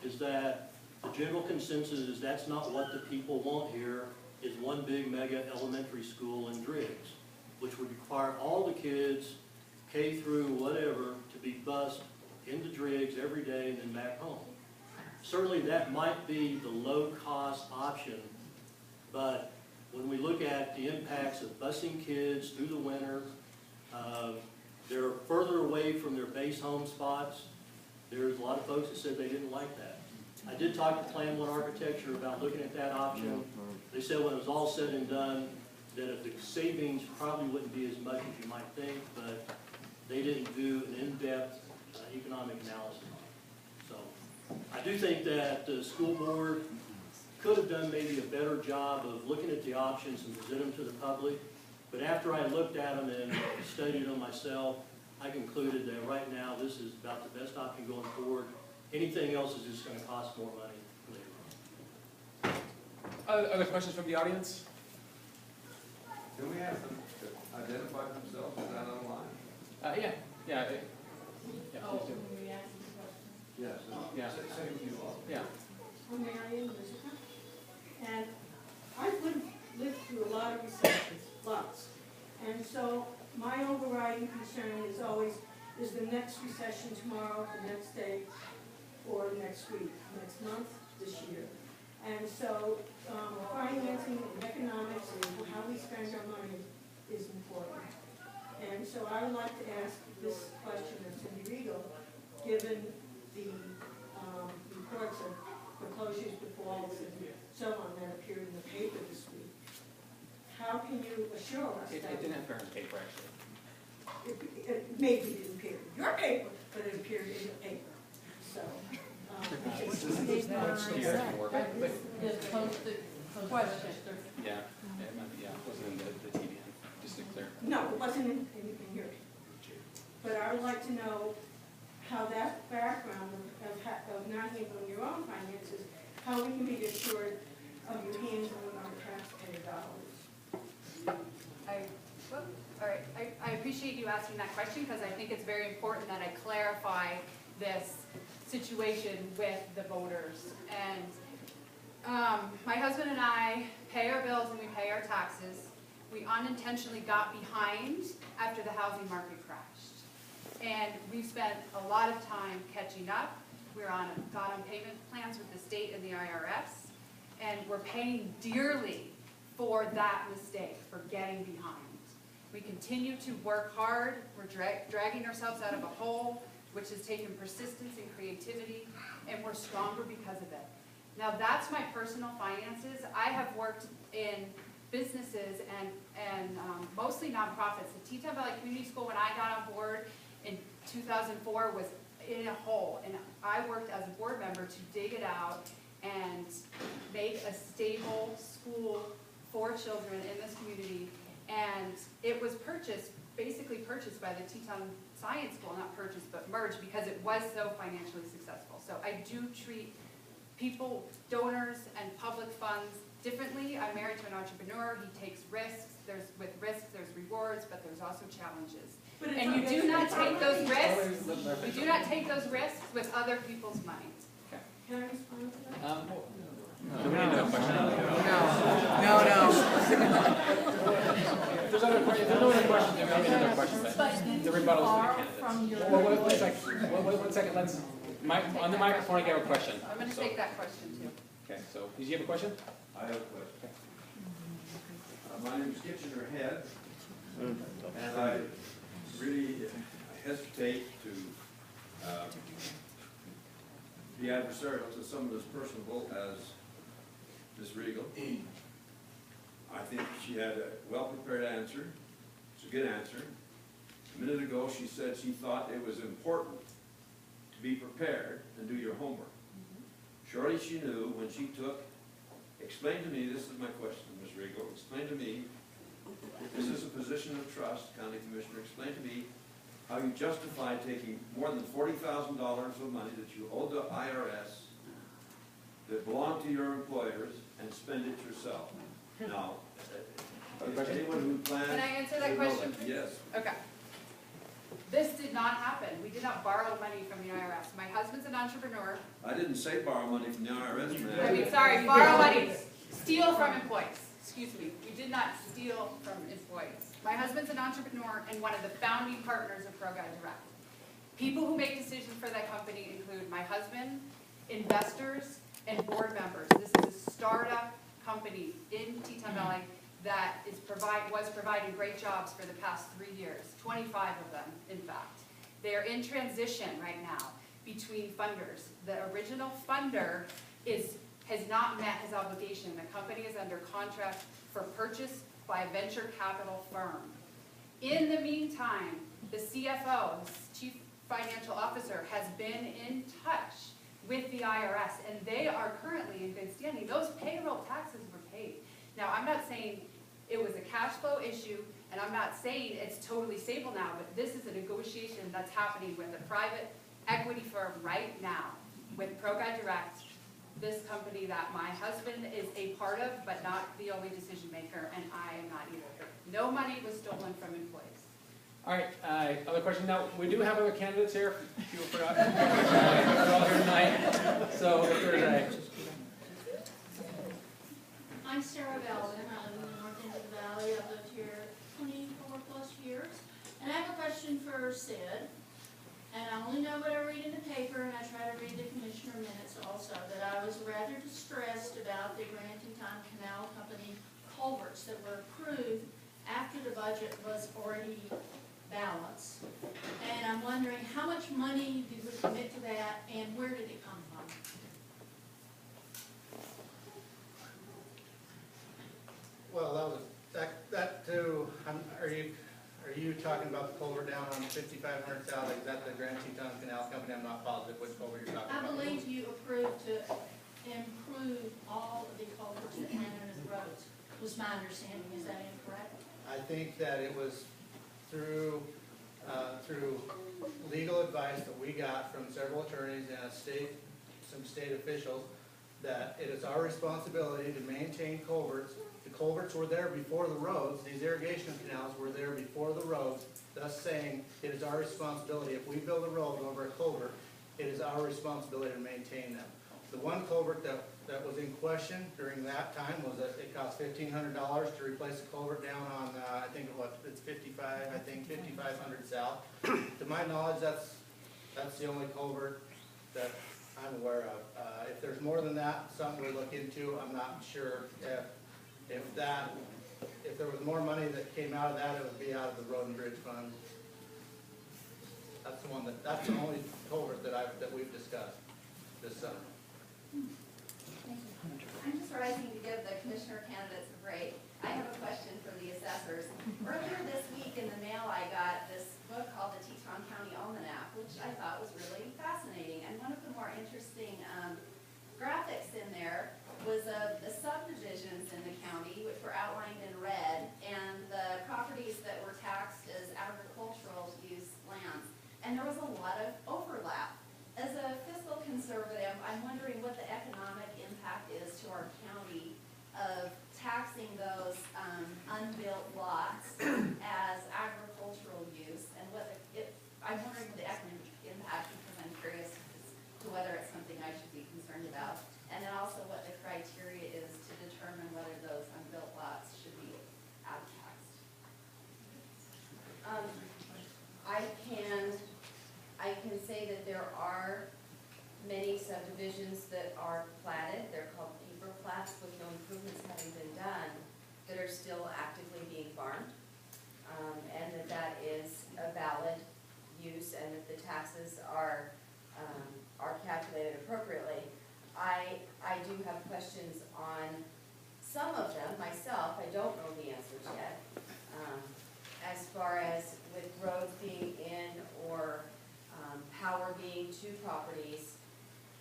is that the general consensus is that's not what the people want here, is one big mega elementary school in Driggs, which would require all the kids, K through whatever, to be bused into Driggs every day and then back home. Certainly that might be the low-cost option, but when we look at the impacts of busing kids through the winter, they're further away from their base home spots. There's a lot of folks that said they didn't like that. I did talk to Plan 1 Architecture about looking at that option. They said when it was all said and done, that the savings probably wouldn't be as much as you might think, but they didn't do an in-depth economic analysis on it. So I do think that the school board could have done maybe a better job of looking at the options and present them to the public. But after I looked at them and studied them myself, I concluded that right now this is about the best option going forward. Anything else is just going to cost more money later on. Other questions from the audience? Do we have them to identify themselves? Is that online? Yeah. Oh, can we ask you a question? Yes. Yeah. Say who you are. Yeah. I'm Marion Elizabeth, and I've lived through a lot of recessions, lots. And so my overriding concern is always, is the next recession tomorrow, the next day, or next week, next month, this year. And so financing and economics and how we spend our money is important. And so I would like to ask this question of Cindy Regal, given the reports of foreclosures, defaults, and so on that appeared in the paper this week. How can you assure us that... It didn't appear in the paper, actually. It maybe didn't appear in your paper, but it appeared in the paper. So... Question. Yeah, it might be, yeah, it wasn't in the TVN, just to clear. No, it wasn't in your paper. But I would like to know how that background of not handling your own finances, how we can be assured of your handling our taxpayer dollars. All right, I appreciate you asking that question because I think it's very important that I clarify this situation with the voters. And My husband and I pay our bills and we pay our taxes. We unintentionally got behind after the housing market crashed. And we've spent a lot of time catching up. Got on payment plans with the state and the IRS. And we're paying dearly for that mistake, for getting behind. We continue to work hard. We're dragging ourselves out of a hole, which has taken persistence and creativity, and we're stronger because of it. Now, that's my personal finances. I have worked in businesses and mostly nonprofits. The Teton Valley Community School, when I got on board in 2004, was in a hole, and I worked as a board member to dig it out and make a stable school for children in this community. And it was basically purchased by the Teton Science School, not purchased, but merged, because it was so financially successful. So I do treat people, donors, and public funds differently. I'm married to an entrepreneur. He takes risks. With risks, there's rewards, but there's also challenges. And you do not take those risks. You do not take those risks with other people's money. Can I respond to that? If there's no other questions, there may be another question, but the rebuttal is for the candidates. Well, one second, let's, on the microphone, I have a question. I'm going to take that question too. Okay, so, did you have a question? I have a question. My name is Kitchener Head, and I really hesitate to be adversarial to someone as personable as Ms. Regal. I think she had a well-prepared answer. It's a good answer. A minute ago, she said she thought it was important to be prepared and do your homework. Surely she knew when she explain to me, this is my question, Ms. Regal, explain to me, if this is a position of trust, County Commissioner, explain to me how you justify taking more than $40,000 of money that you owe the IRS that belong to your employers and spend it yourself. Now, anyone who plans... Can I answer that question, please? Yes. Okay. This did not happen. We did not borrow money from the IRS. My husband's an entrepreneur. I didn't say borrow money from the IRS, man. I mean, sorry, borrow money. Steal from employees. Excuse me. We did not steal from employees. My husband's an entrepreneur and one of the founding partners of ProGuide Direct. People who make decisions for that company include my husband, investors, and board members. This is a startup company in Teton Valley that was providing great jobs for the past 3 years, 25 of them, in fact. They are in transition right now between funders. The original funder has not met his obligation. The company is under contract for purchase by a venture capital firm. In the meantime, the CFO, the Chief Financial Officer, has been in touch with the IRS, and they are currently in good standing. Those payroll taxes were paid. Now, I'm not saying it was a cash flow issue, and I'm not saying it's totally stable now, but this is a negotiation that's happening with a private equity firm right now with ProGuide Direct, this company that my husband is a part of, but not the only decision maker, and I am not either. No money was stolen from employees. All right, other question? Now, we do have other candidates here, if you forgot. They're all here tonight. So, if there's a... I'm Sarah Belden. I live in the north end of the valley. I've lived here 24 plus years. And I have a question for Sid. And I only know what I read in the paper, and I try to read the commissioner minutes also, that I was rather distressed about the Grand Teton Canal Company culverts that were approved after the budget was already balanced. And I'm wondering, how much money did we commit to that, and where did it come from? Well, that too, are you talking about the culvert down on 5500 South? Is that the Grand Teton Canal Company? I'm not positive which culvert you're talking about. I believe you approved to improve all of the culverts that ran under the roads, was my understanding. Is that incorrect? I think that it was through legal advice that we got from several attorneys and some state officials, that it is our responsibility to maintain culverts. The culverts were there before the roads. These irrigation canals were there before the roads, thus saying it is our responsibility. If we build a road over a culvert, it is our responsibility to maintain them. The one culvert that that was in question during that time was that it cost $1,500 to replace a culvert down on, I think it's 5500 South. To my knowledge, that's the only culvert that I'm aware of. If there's more than that, something we'll look into. I'm not sure if there was more money that came out of that, it would be out of the Road and Bridge Fund. That's the only culvert that we've discussed this summer. I'm just rising to give the commissioner candidates a break. I have a question for the assessors. Earlier this week in the mail, I got this book called the Teton County Almanac, which I thought was really fascinating. And one of the more interesting graphics in there was of the subdivisions in the county, which were outlined in red, and the properties that were taxed as agricultural use lands. And there was a lot of overlap. As a fiscal conservative, I'm wondering what the economic impact is to our county of taxing those unbuilt lots as agricultural use, and I'm wondering what the economic impact, because I'm curious as to whether it's something I should be concerned about, and then also what the criteria is to determine whether those unbuilt lots should be out-taxed. I can say that there are many subdivisions that are platted, they're called paper plats with no improvements having been done, that are still actively being farmed, and that is a valid use, and that the taxes are calculated appropriately. I do have questions on some of them myself. I don't know the answers yet. As far as with roads being in or power being to properties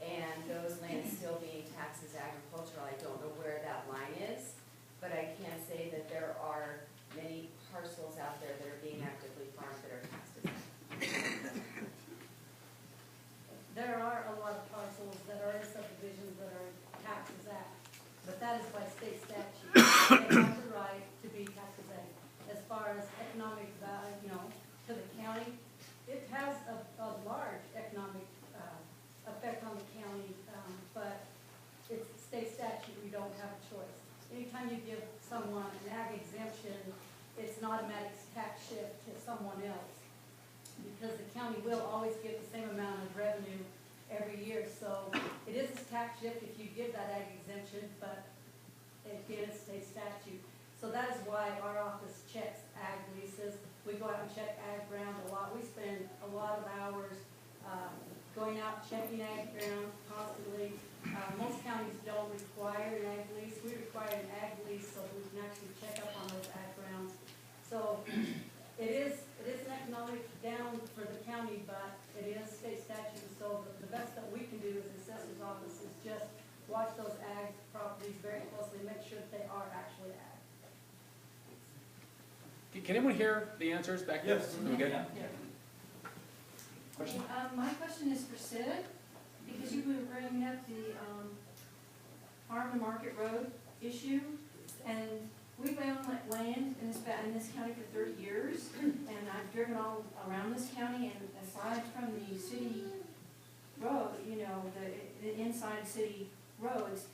and those lands still being taxed as agricultural, I don't know where that line is, but I can say that there are many parcels out there that are being actively farmed that are taxed as agricultural. There are a lot of parcels that are in subdivisions that are taxed as ag, but that is by state statute. They have the right to be taxed as ag. As far as economic value, to the county, it has a large economic effect on the county, but it's state statute, we don't have a choice. Anytime you give someone an ag exemption, it's an automatic tax shift to someone else, because the county will always get the same amount of revenue every year. So it is a tax shift if you give that ag exemption, but again, it's state statute. So that is why our office checks ag leases. We go out and check ag ground a lot. We spend a lot of hours going out checking ag ground constantly. Most counties don't require an ag lease. We require an ag lease so that we can actually check up on those ag grounds. So it is an economic down for the county, but it is state statute. So the best that we can do as the assessor's office is just watch those ag properties very closely, make sure that they are actually ag. Can anyone hear the answers back there? Yes. Are we good? Yeah. Question? My question is for Sid, because you were bringing up the farm to market road issue, and we've owned land in this county for 30 years, and I've driven all around this county, and aside from the city road, the inside city roads,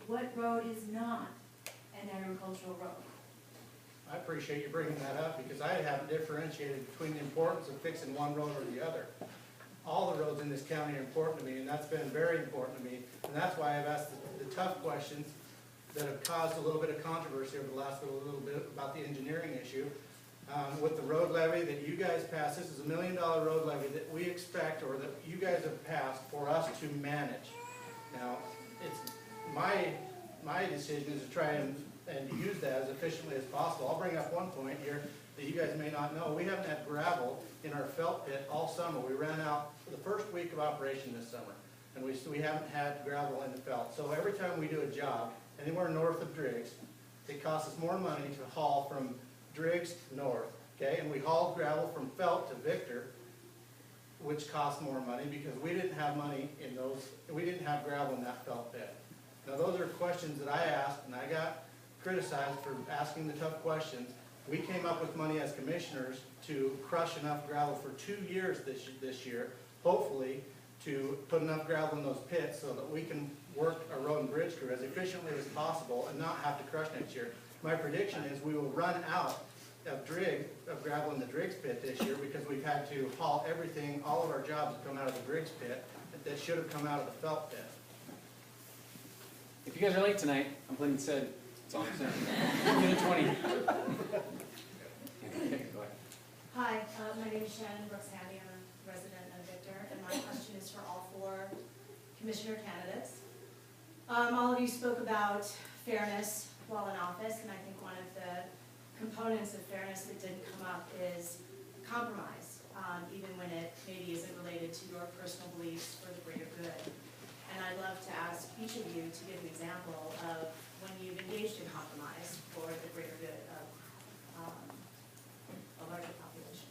what road is not an agricultural road? I appreciate you bringing that up, because I haven't differentiated between the importance of fixing one road or the other. All the roads in this county are important to me, and that's been very important to me. And that's why I've asked the tough questions that have caused a little bit of controversy over the last little bit about the engineering issue. With the road levy that you guys passed, this is $1 million road levy that we expect, or that you guys have passed for us to manage. Now, it's my decision is to try and use that as efficiently as possible. I'll bring up one point here that you guys may not know. We haven't had gravel in our felt pit all summer. We ran out for the first week of operation this summer, and we haven't had gravel in the felt. So every time we do a job anywhere north of Driggs, it costs us more money to haul from Driggs north, okay? And we hauled gravel from Felt to Victor, which costs more money because we didn't have money in those, we didn't have gravel in that felt pit. Now those are questions that I asked, and I got criticized for asking the tough questions. We came up with money as commissioners to crush enough gravel for 2 years this year, hopefully, to put enough gravel in those pits so that we can work our road and bridge crew as efficiently as possible and not have to crush next year. My prediction is we will run out of gravel in the Driggs pit this year because we've had to haul everything, all of our jobs have come out of the Driggs pit that should have come out of the felt pit. If you guys are late tonight, I'm playing Sid. That's all I'm saying. Give me 20. Okay, go ahead. Hi, my name is Shannon Brooks Handy. I'm a resident of Victor, and my question is for all 4 commissioner candidates. All of you spoke about fairness while in office, and I think one of the components of fairness that didn't come up is compromise, even when it maybe isn't related to your personal beliefs for the greater good. And I'd love to ask each of you to give an example of when you've engaged in compromise for the greater good of a larger population.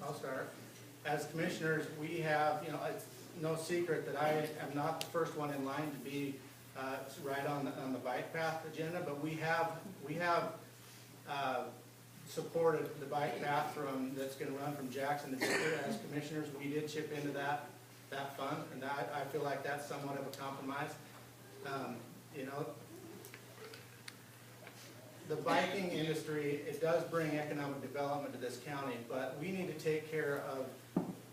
I'll start. As commissioners, we have, it's no secret that I am not the first one in line to be right on the bike path agenda, but we have supported the bike path that's going to run from Jackson to Victor. As commissioners, we did chip into that fund, and I feel like that's somewhat of a compromise. The biking industry, it does bring economic development to this county, but we need to take care of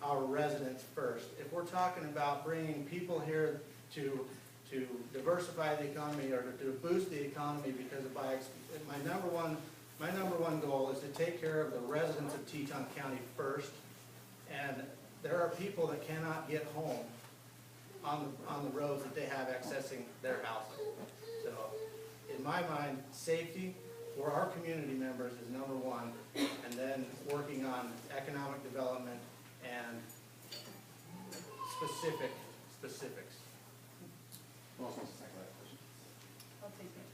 our residents first. If we're talking about bringing people here to diversify the economy or to boost the economy because of bikes, my number one goal is to take care of the residents of Teton County first. And there are people that cannot get home on the roads that they have accessing their houses. So, in my mind, safety for our community members is number one, and then working on economic development and specifics. Who else wants to tackle that question? I'll take it.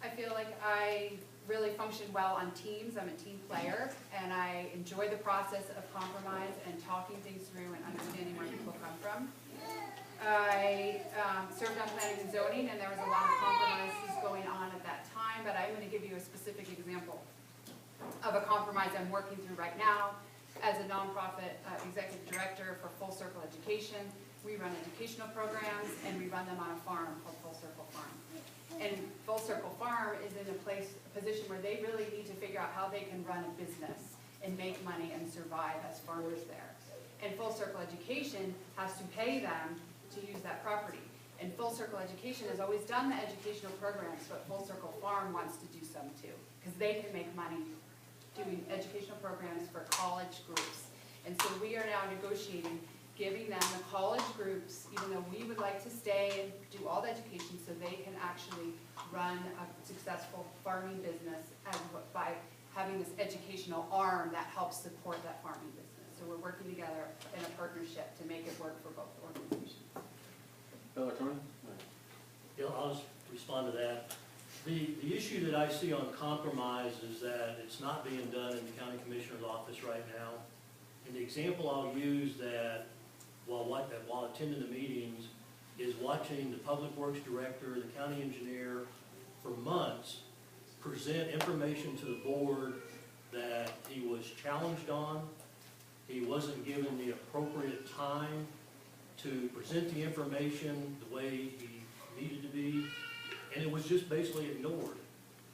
I feel like I really function well on teams. I'm a team player, and I enjoy the process of compromise and talking things through and understanding where people come from. I served on planning and zoning, and there was a lot of compromises going on at that time, but I'm going to give you a specific example of a compromise I'm working through right now. As a nonprofit executive director for Full Circle Education, we run educational programs, and we run them on a farm called Full Circle Farm. And Full Circle Farm is in a position where they really need to figure out how they can run a business and make money and survive as farmers there. And Full Circle Education has to pay them to use that property. And Full Circle Education has always done the educational programs, but Full Circle Farm wants to do some too, because they can make money doing educational programs for college groups. And so we are now negotiating, giving them the college groups, even though we would like to stay and do all the education so they can actually run a successful farming business by having this educational arm that helps support that farming business. So we're working together in a partnership to make it work for both organizations. Bill or Tony? Yeah, I'll just respond to that. The issue that I see on compromise is that it's not being done in the county commissioner's office right now. And the example I'll use that while attending the meetings is watching the public works director, the county engineer for months present information to the board that he was challenged on. He wasn't given the appropriate time to present the information the way he needed to be, and it was just basically ignored.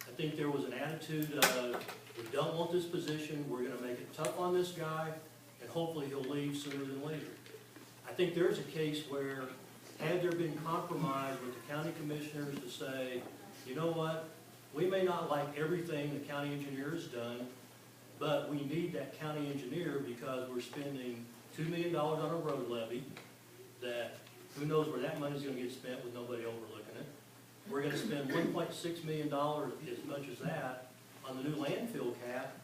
I think there was an attitude of, we don't want this position, we're going to make it tough on this guy, and hopefully he'll leave sooner than later. I think there's a case where, had there been compromise with the county commissioners to say, you know what, we may not like everything the county engineer has done, but we need that county engineer because we're spending $2 million on a road levy that who knows where that money's going to get spent with nobody overlooking it. We're going to spend $1.6 million, as much as that, on the new landfill cap,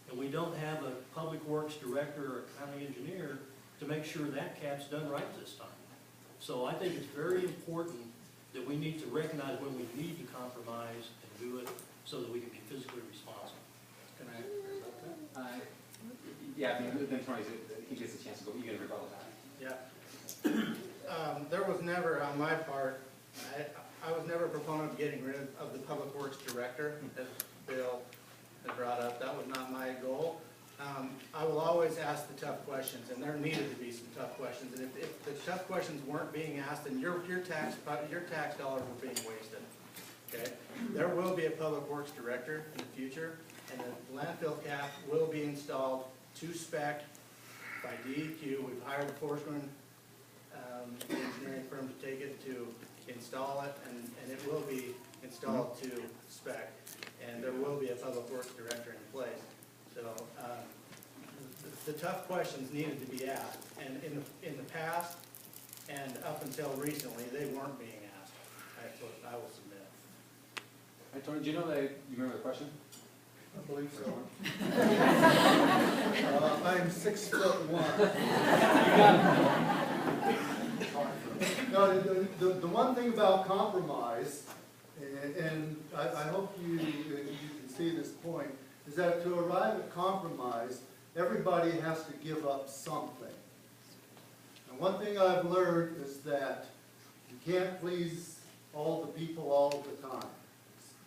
and we don't have a public works director or a county engineer to make sure that cap's done right this time. So I think it's very important that we need to recognize when we need to compromise and do it so that we can be physically responsible. Can I hear about that? Yeah, I mean, then Tony, he gets a chance to go. You get a rebuttal time. Yeah. There was never, on my part, I was never a proponent of getting rid of the public works director, as Bill had brought up. That was not my goal. I will always ask the tough questions, and there needed to be some tough questions. And if the tough questions weren't being asked, then your tax dollars were being wasted. Okay? There will be a public works director in the future, and the landfill cap will be installed to spec by DEQ. We've hired a Forsman engineering firm to take it to install it, and it will be installed to spec. And there will be a public works director in place. So the tough questions needed to be asked, and in the past and up until recently, they weren't being asked. I will submit. Hey, Tony, do you know that, you remember the question? I believe so. I'm 6'1". No, the one thing about compromise, and I hope you can see this point, is that to arrive at compromise, everybody has to give up something. And one thing I've learned is that you can't please all the people all the time.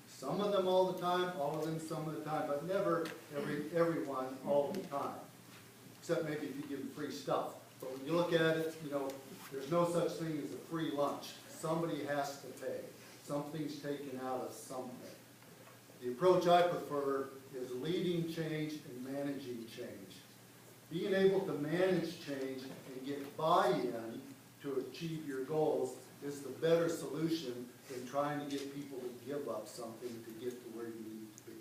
Some of them all the time, all of them some of the time, but never everyone all the time. Except maybe if you give them free stuff. But when you look at it, you know, there's no such thing as a free lunch. Somebody has to pay. Something's taken out of something. The approach I prefer is leading change and managing change. Being able to manage change and get buy-in to achieve your goals is the better solution than trying to get people to give up something to get to where you need to be.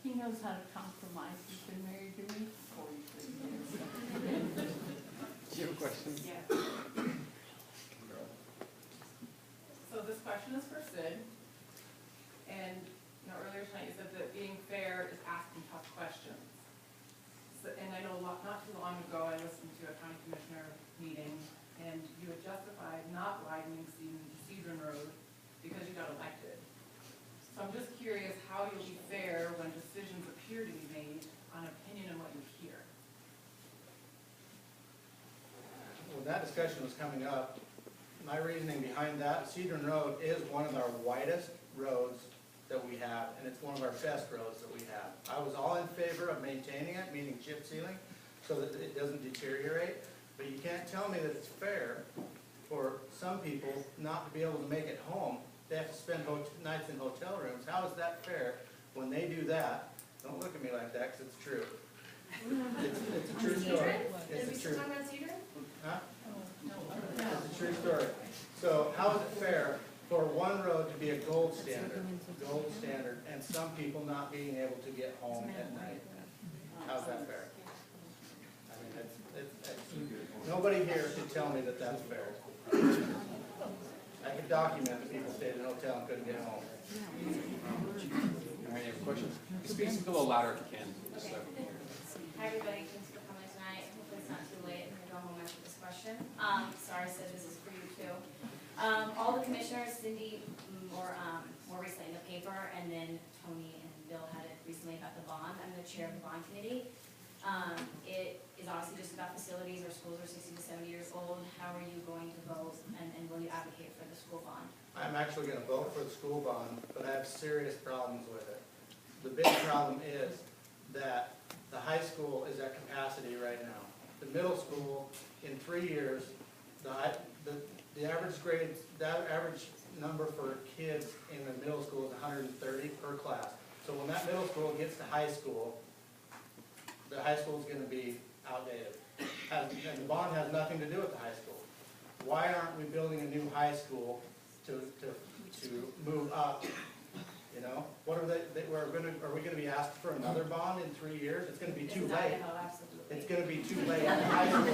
He knows how to compromise. He's been married to me for 43 years. Do you have a question? Yeah. So this question is for Sid. And earlier tonight you said that being fair is asking tough questions. So, and I know not too long ago I listened to a county commissioner meeting, and you had justified not widening Cedron Road because you got elected. So I'm just curious how you'll be fair when decisions appear to be made on opinion and what you hear. When that discussion was coming up, my reasoning behind that, Cedron Road is one of our widest roads that we have, and it's one of our best roads that we have. I was all in favor of maintaining it, meaning chip sealing, so that it doesn't deteriorate. But you can't tell me that it's fair for some people not to be able to make it home. They have to spend nights in hotel rooms. How is that fair when they do that? Don't look at me like that, because it's true. It's a true story. It's a true. Huh? It's a true story. So how is it fair for one road to be a gold standard, and some people not being able to get home at night? How's that fair? I mean, nobody here can tell me that that's fair. I can document that people stayed in a hotel and couldn't get home. All right, you have a question? Speak a little louder if you can. Just so. Hi everybody, thanks for coming tonight. Hopefully it's not too late. I'm gonna go home after this question. Sorry, Sid, this is for you too. All the commissioners, Cindy, more recently in the paper, and then Tony and Bill had it recently about the bond. I'm the chair of the bond committee. It is obviously just about facilities. Our schools are 60 to 70 years old. How are you going to vote, and will you advocate for the school bond? I'm actually going to vote for the school bond, but I have serious problems with it. The big problem is that the high school is at capacity right now. The middle school, in 3 years, the average grades, that average number for kids in the middle school is 130 per class. So when that middle school gets to high school, the high school is going to be outdated. And the bond has nothing to do with the high school. Why aren't we building a new high school to move up? You know, what are are we going to be asked for another bond in 3 years? It's going to be too late. It's going to be too late. The high school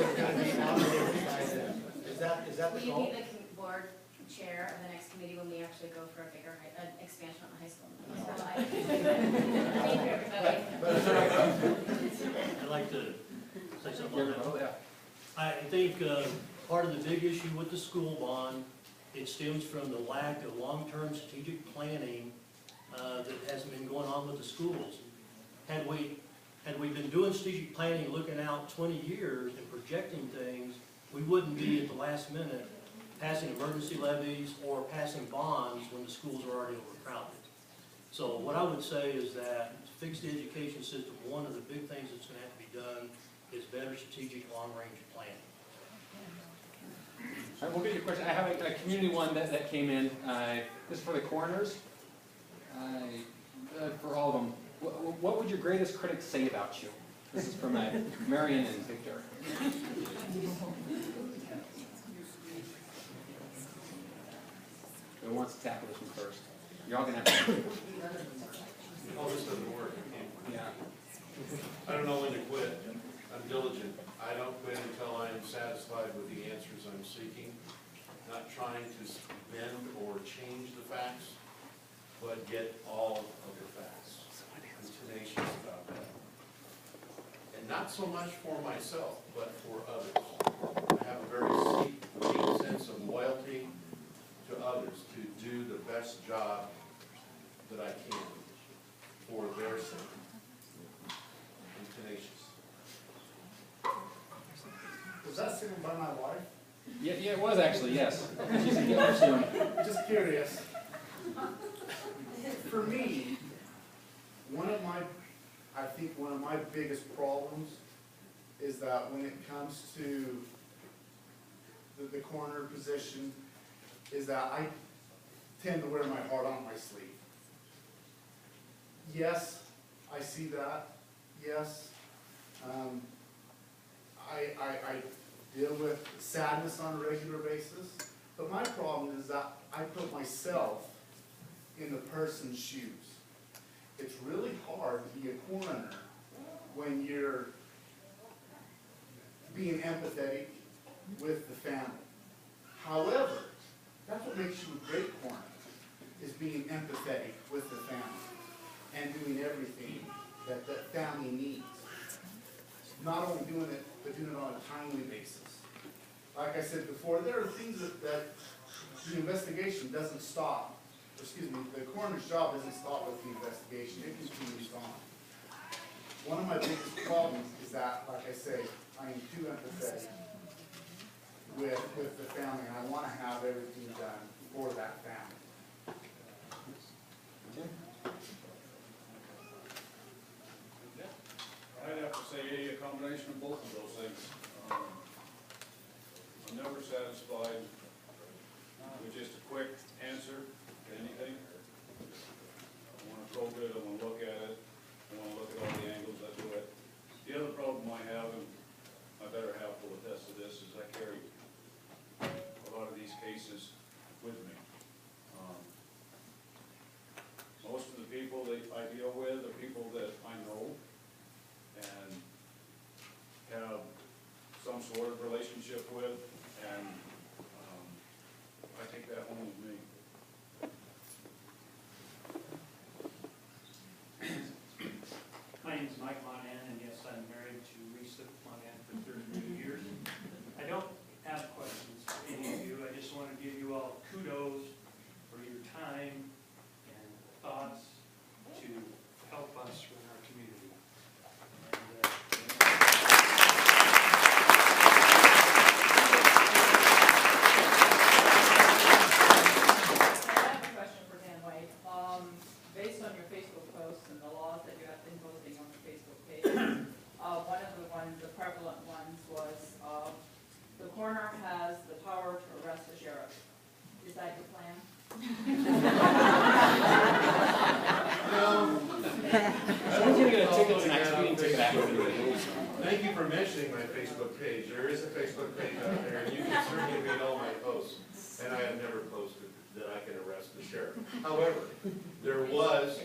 is going to be outdated by then. Is that the goal? Will you be the board chair of the next committee when we actually go for a bigger expansion on the high school? Thank you, everybody. I'd like to say something on that. I think part of the big issue with the school bond, it stems from the lack of long-term strategic planning that has been going on with the schools. Had we been doing strategic planning, looking out 20 years and projecting things, we wouldn't be at the last minute passing emergency levies or passing bonds when the schools are already overcrowded. So what I would say is that to fix the education system, one of the big things that's gonna have to be done is better strategic long-range planning. All right, we'll get your question. I have a community one that came in. This is for the coroners. For all of them. What would your greatest critic say about you? This is from Marion and Victor. Who wants to tackle this one first? You're all gonna have to. Oh, this doesn't work. Yeah. I don't know when to quit. I'm diligent. I don't quit until I am satisfied with the answers I'm seeking. Not trying to bend or change the facts, but get all of the facts. I'm tenacious about that. And not so much for myself, but for others. I have a very deep sense of loyalty to others to do the best job that I can for their sake. I'm tenacious. Was that sitting by my wife? Yeah, it was actually, yes. She's a giver soon. Just curious. For me, I think one of my biggest problems is that when it comes to the coroner position, is that I tend to wear my heart on my sleeve. Yes, I see that. Yes. I deal with sadness on a regular basis, but my problem is that I put myself in the person's shoes. It's really hard to be a coroner when you're being empathetic with the family. However, that's what makes you a great coroner, is being empathetic with the family and doing everything that that family needs. Not only doing it, but doing it on a timely basis. Like I said before, there are things that the investigation doesn't stop. Excuse me, the coroner's job doesn't stop with the investigation. It continues on. One of my biggest problems is that, like I say, I am too empathetic with the family, and I want to have everything done for that family. I'd have to say a combination of both of those things. I'm never satisfied with just a quick answer to anything. I want to probe it, I want to look at it, I want to look at all the angles, I do it. The other problem I have, and my better half will attest to this, is I carry a lot of these cases with me. Most of the people that I deal with are people that I know and have some sort of relationship with, and I take that home with me. My name is Mike Monahan, and yes, I'm married to Lisa Monahan for 32 years. I don't have questions for any of you. I just want to give you all kudos for your time and thoughts to help us run our community. Based on your Facebook posts and the laws that you have been posting on your Facebook page, one of the ones, the prevalent ones, was the coroner has the power to arrest the sheriff. Is that your plan? Someone's gonna get a ticket tonight, so we can take it back. Thank you for mentioning my Facebook page. There is a Facebook page out there, and you can certainly read all my posts. And I have never posted that I can arrest the sheriff. However, there was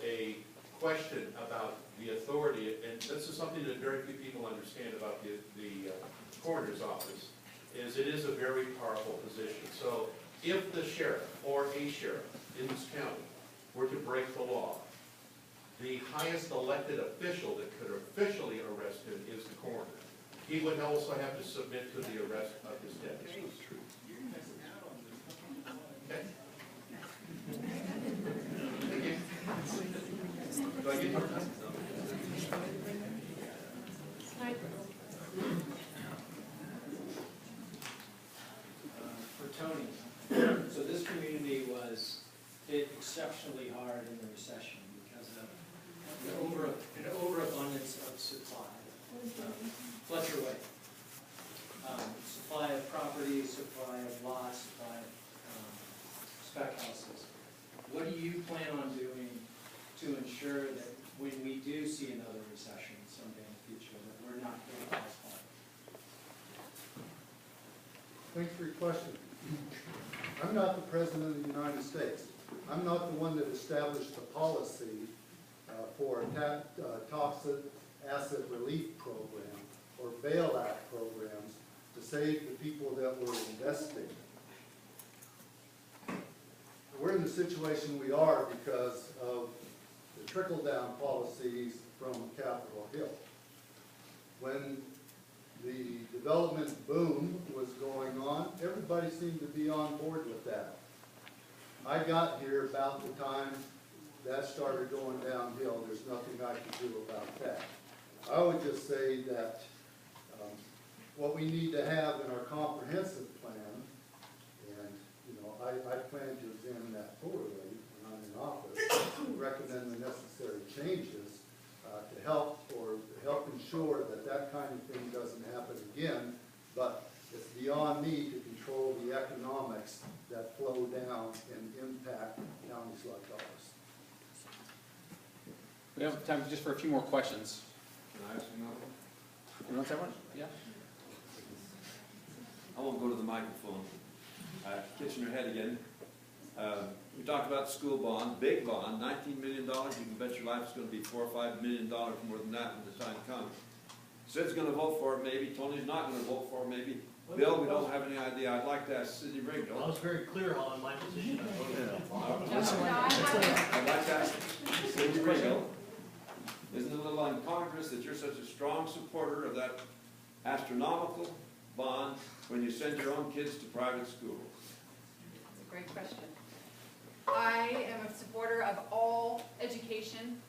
a question about the authority, and this is something that very few people understand about the coroner's office, is it is a very powerful position. So if the sheriff or a sheriff in this county were to break the law, the highest elected official that could officially arrest him is the coroner. He would also have to submit to the arrest of his deputy. Okay. Thank you. Do I get more time? For Tony, so this community was hit exceptionally hard Fletcher Way. Supply of property, supply of lots, supply of spec houses. What do you plan on doing to ensure that when we do see another recession someday in the future, that we're not hit by this one? Thanks for your question. I'm not the President of the United States. I'm not the one that established the policy for a toxic asset relief program or bailout programs to save the people that were investing. We're in the situation we are because of the trickle-down policies from Capitol Hill. When the development boom was going on, everybody seemed to be on board with that. I got here about the time that started going downhill. There's nothing I can do about that. I would just say that what we need to have in our comprehensive plan, and I plan to examine that thoroughly when I'm in office, recommend the necessary changes to help ensure that that kind of thing doesn't happen again, but it's beyond me to control the economics that flow down and impact counties like ours. We have time just for a few more questions. Can I ask you another one? You want that one? Yeah. I won't go to the microphone. Kitchener Head again. We talked about the school bond, big bond, $19 million. You can bet your life it's going to be $4 or $5 million more than that when the time comes. Sid's going to vote for it, maybe. Tony's not going to vote for it, maybe. Bill, we don't have any idea. I'd like to ask Cindy Rigdon. I was very clear on my position. I'd like to ask Cindy Rigdon. Isn't it a little incongruous that you're such a strong supporter of that astronomical bond when you send your own kids to private schools? That's a great question. I am a supporter of all education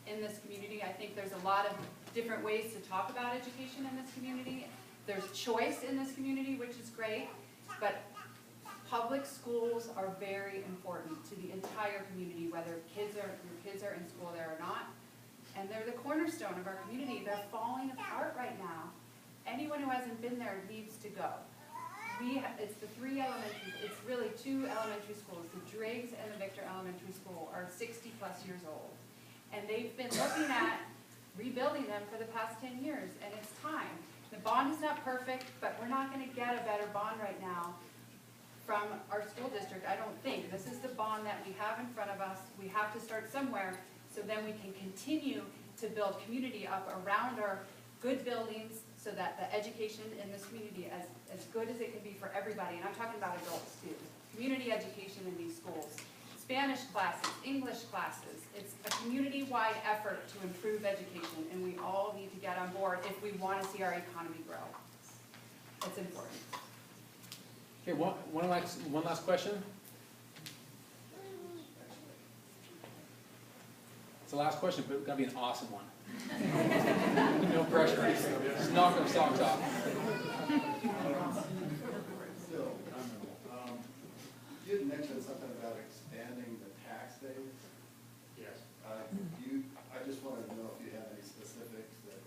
in this community. I think there's a lot of different ways to talk about education in this community. There's choice in this community, which is great, but public schools are very important to the entire community, whether your kids are in school there or not. And they're the cornerstone of our community. They're falling apart right now. Anyone who hasn't been there needs to go. It's the it's really 2 elementary schools. The Driggs and the Victor Elementary School are 60+ years old. And they've been looking at rebuilding them for the past 10 years, and it's time. The bond is not perfect, but we're not going to get a better bond right now from our school district, I don't think. This is the bond that we have in front of us. We have to start somewhere, so then we can continue to build community up around our good buildings so that the education in this community is as good as it can be for everybody. And I'm talking about adults too. Community education in these schools. Spanish classes, English classes. It's a community-wide effort to improve education, and we all need to get on board if we want to see our economy grow. It's important. Okay, one last question. It's the last question, but it's got to be an awesome one. No pressure. Just knock our socks off. Still, you had mentioned something about expanding the tax base. Yes. I just wanted to know if you have any specifics that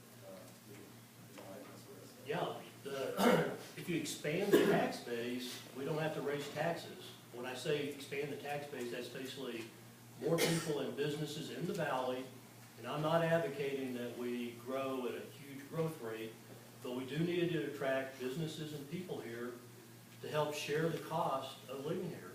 you might us with. Yeah, if you expand the tax base, we don't have to raise taxes. When I say expand the tax base, that's basically more people and businesses in the valley. And I'm not advocating that we grow at a huge growth rate, but we do need to attract businesses and people here to help share the cost of living here.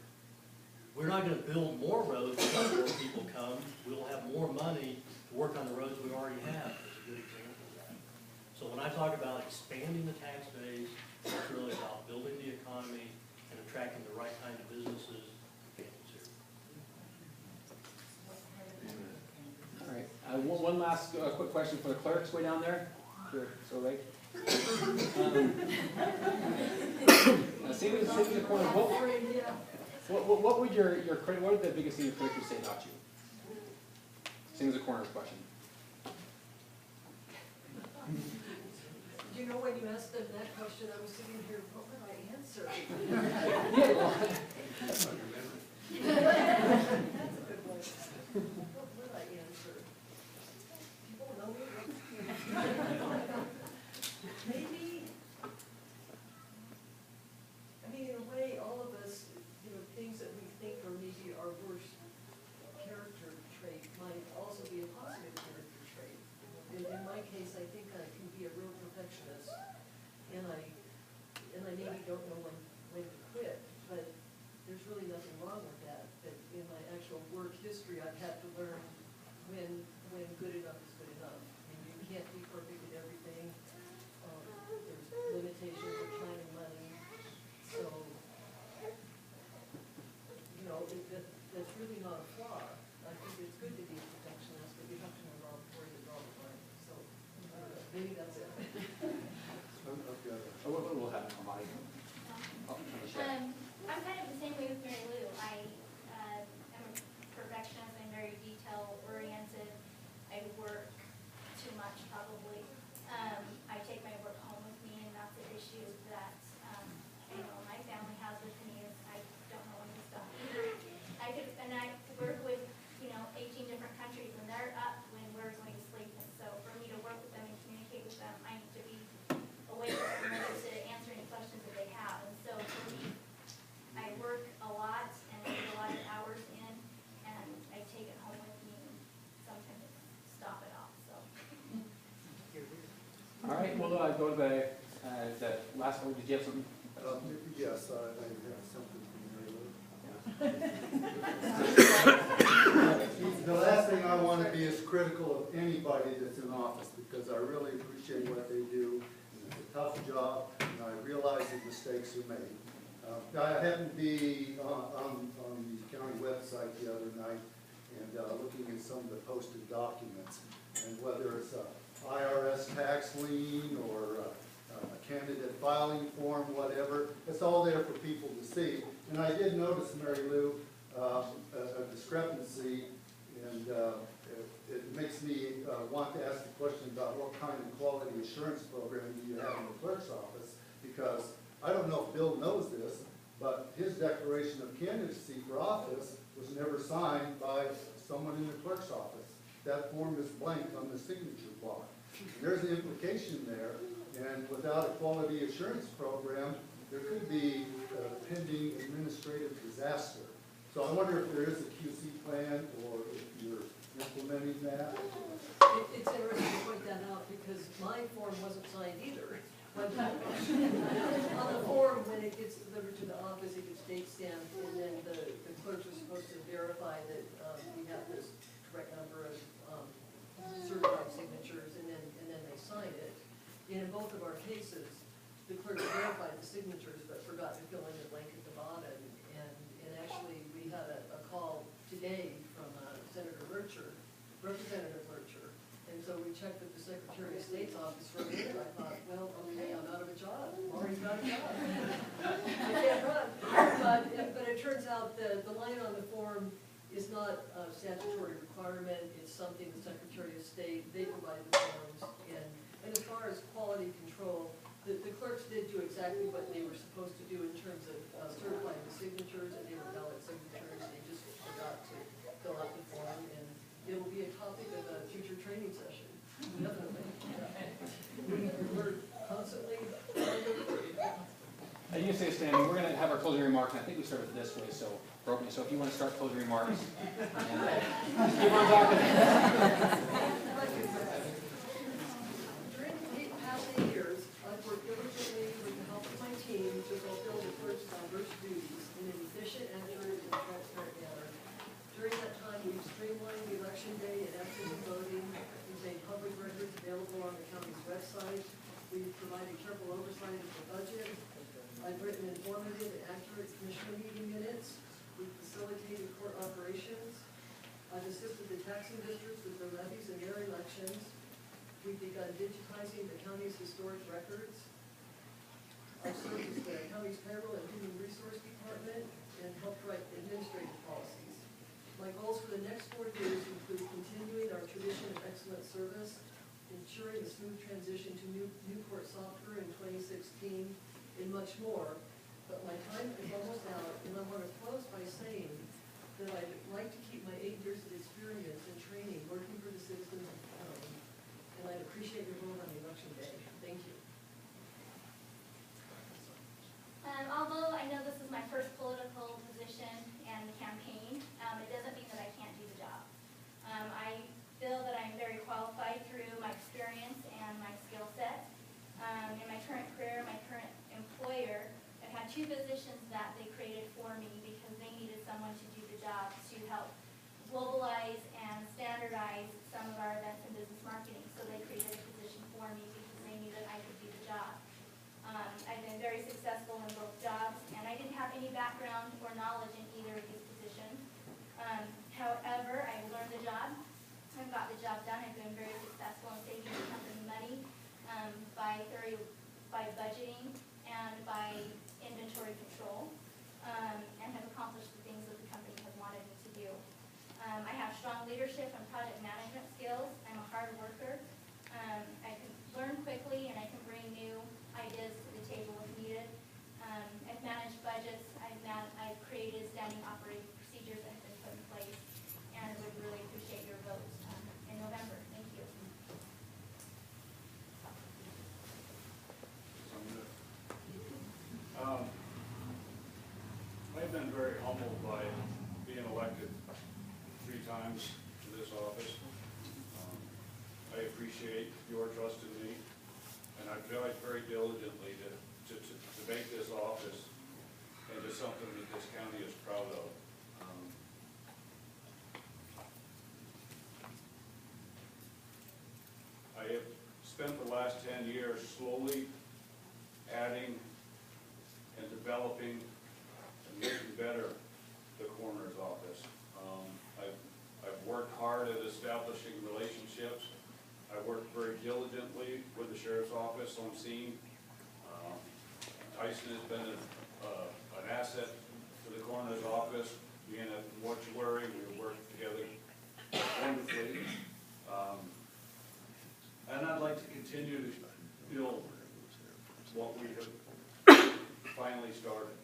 We're not going to build more roads because more people come. We'll have more money to work on the roads we already have. That's a good example of that. So when I talk about expanding the tax base, it's really about building the economy and attracting the right kind of businesses and families here. All right. One last quick question for the clerks way down there. Sure. So late. Saving the corner. What would what would the biggest thing your critics say about you? Sing as a corner's question. You know, when you asked them that question, I was sitting here, what would I answer? That's a good one. What would I answer? People know me. not a flaw. I think it's good to be a protectionist, but you have to know where you draw the line. So, maybe that's it. We'll have it on my. I'm kind of the same way with Mary Lou. I am a perfectionist. I'm very detail oriented. I work too much probably. I take my work home with me, and that's the issue that I know my family has with me is I don't know when to stop either. I work with 18 different countries, and they're up when we're going to sleep. And so for me to work with them and communicate with them, I need to be awake in order to answer any questions that they have. And so for me, I work a lot and I put a lot of hours in, and I take it home with me and sometimes stop it off. So. All right, we'll go to the last one. Did you have something? Yes, I have something from Mary Lou. The last thing I want to be is critical of anybody that's in office, because I really appreciate what they do. It's a tough job, and I realize that mistakes are made. I happened to be on the county website the other night and looking at some of the posted documents, and whether it's a IRS tax lien or a candidate filing form, whatever, it's all there for people to see. And I did notice, Mary Lou, a discrepancy, and it makes me want to ask the question about what kind of quality assurance program do you have in the clerk's office, because I don't know if Bill knows this, but his declaration of candidacy for office was never signed by someone in the clerk's office. That form is blank on the signature block. There's an implication there, and without a quality assurance program, there could be a pending administrative disaster. So I wonder if there is a QC plan, or if you're implementing that. It's interesting to point that out, because my form wasn't signed either. On the form, when it gets delivered to the office, it gets date stamped, and then the clerks are supposed to verify that we have this correct number of certified signatures, and then they sign it. And in both of our cases, the clerk verified the signatures, but forgot to fill in the blank at the bottom. And actually, we had a call today from Senator Lurcher, Representative Lurcher. And so we checked with the Secretary of State's office for a minute. I thought, well, okay, I'm out of a job. Maureen's got a job. I can't run. But it turns out the line on the form is not a statutory requirement. It's something the Secretary of State, they provide the forms. And as far as quality control, the clerks did do exactly what they were supposed to do in terms of certifying the signatures, and they were valid signatures. They just forgot to fill out the form, and it will be a topic of a future training session. Definitely. We're constantly. You can stay standing. We're going to have our closing remarks, and I think we started this way, so broken. So if you want to start closing remarks, and just keep on talking. During the past 8 years, I've worked diligently with the help of my team to fulfill the clerk's diverse duties in an efficient, accurate, and transparent manner. During that time, we've streamlined the election day and absentee voting. We've made public records available on the county's website. We've provided careful oversight of the budget. I've written informative and accurate commissioner meeting minutes. We've facilitated court operations. I've assisted the taxing districts with their levies and their elections. We've begun digitizing the county's historic records. I've served as the county's payroll and human resource department and helped write administrative policies. My goals for the next 4 years include continuing our tradition of excellent service, ensuring a smooth transition to new court software in 2016, and much more. But my time is almost out, and I want to close by saying that I'd like to keep my 8 years of experience and training working for the citizens of the county, and I'd appreciate your vote on election day. Thank you. Although I know this is my first political position and campaign, it doesn't mean that I can't do the job. I feel that I'm very qualified through my experience and my skill set. In my current career, my current employer, I've had 2 positions that they created for me because they needed someone to do the job to help globalize and standardize some of our events and business marketing. So they created a position for me because they knew that I could do the job. I've been very successful in both jobs, and I didn't have any background or knowledge in either of these positions. by budgeting and by inventory control, and have accomplished the things that the company has wanted me to do. I have strong leadership and project management skills. I'm a hard worker. I can learn quickly and I can bring new ideas to the table if needed. I've managed budgets. I've created standing operating procedures that have been put in place, and would really appreciate your votes in November. Thank you. I've been very humbled by being elected 3 times to this office. I appreciate your trust in me, and I've tried very diligently to make this office into something that this county is proud of. I have spent the last 10 years slowly adding and developing and making better the coroner's office. I've worked hard at establishing relationships. I worked very diligently with the sheriff's office on scene. Tyson has been an asset to the coroner's office. Being a mortuary, we worked together wonderfully. And I'd like to continue to build what we have finally started.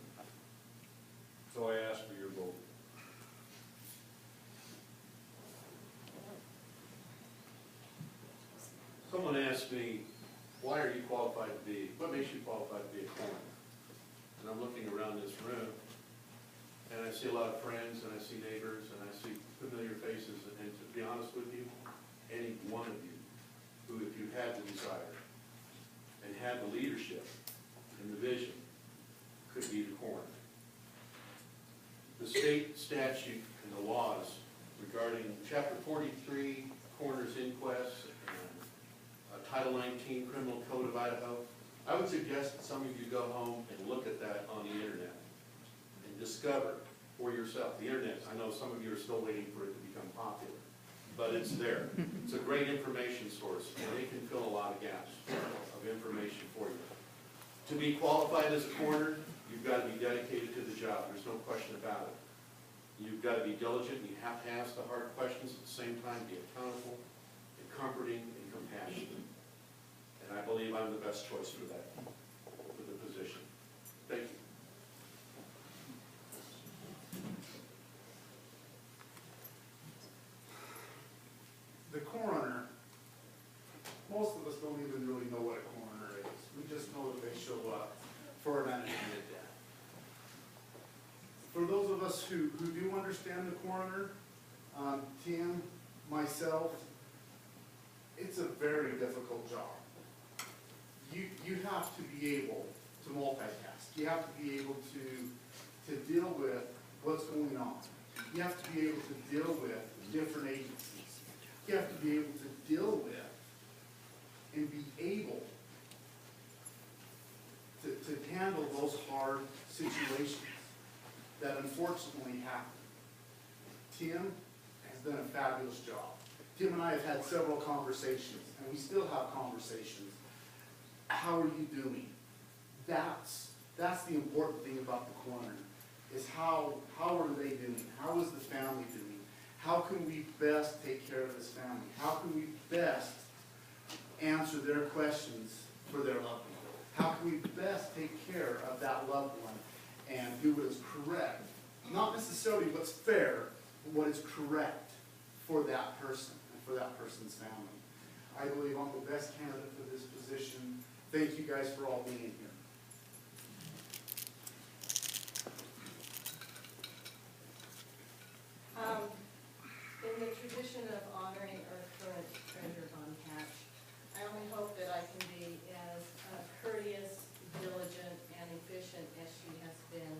So I ask for your vote. Someone asked me, why are you qualified to be, what makes you qualified to be a coroner? And I'm looking around this room, and I see a lot of friends, and I see neighbors, and I see familiar faces, and to be honest with you, any one of you who, if you had the desire and had the leadership and the vision, could be the coroner. The state statute and the laws regarding Chapter 43, coroner's inquests, and Title 19 Criminal Code of Idaho, I would suggest that some of you go home and look at that on the internet and discover for yourself. The internet, I know some of you are still waiting for it to become popular, but it's there. It's a great information source, and it can fill a lot of gaps of information for you. To be qualified as a coroner, you've got to be dedicated to the job. There's no question about it. You've got to be diligent, and you have to ask the hard questions. At the same time, be accountable and comforting and compassionate. And I believe I'm the best choice for that, for the position. Thank you. The coroner, most of us don't even really know what a coroner is. We just know that they show up for an unintended death. For those of us who do understand the coroner, Tim, myself, it's a very difficult job. You have to be able to multitask. You have to be able to deal with what's going on. You have to be able to deal with different agencies. You have to be able to deal with and be able to handle those hard situations that unfortunately happen. Tim has done a fabulous job. Tim and I have had several conversations, and we still have conversations. How are you doing? That's the important thing about the coroner, is how are they doing? How is the family doing? How can we best take care of this family? How can we best answer their questions for their loved one? How can we best take care of that loved one and do what is correct? Not necessarily what's fair, but what is correct for that person and for that person's family. I believe I'm the best candidate for this position. Thank you guys for all being here. In the tradition of honoring our current treasurer, Bonnie Hatch, I only hope that I can be as courteous, diligent, and efficient as she has been.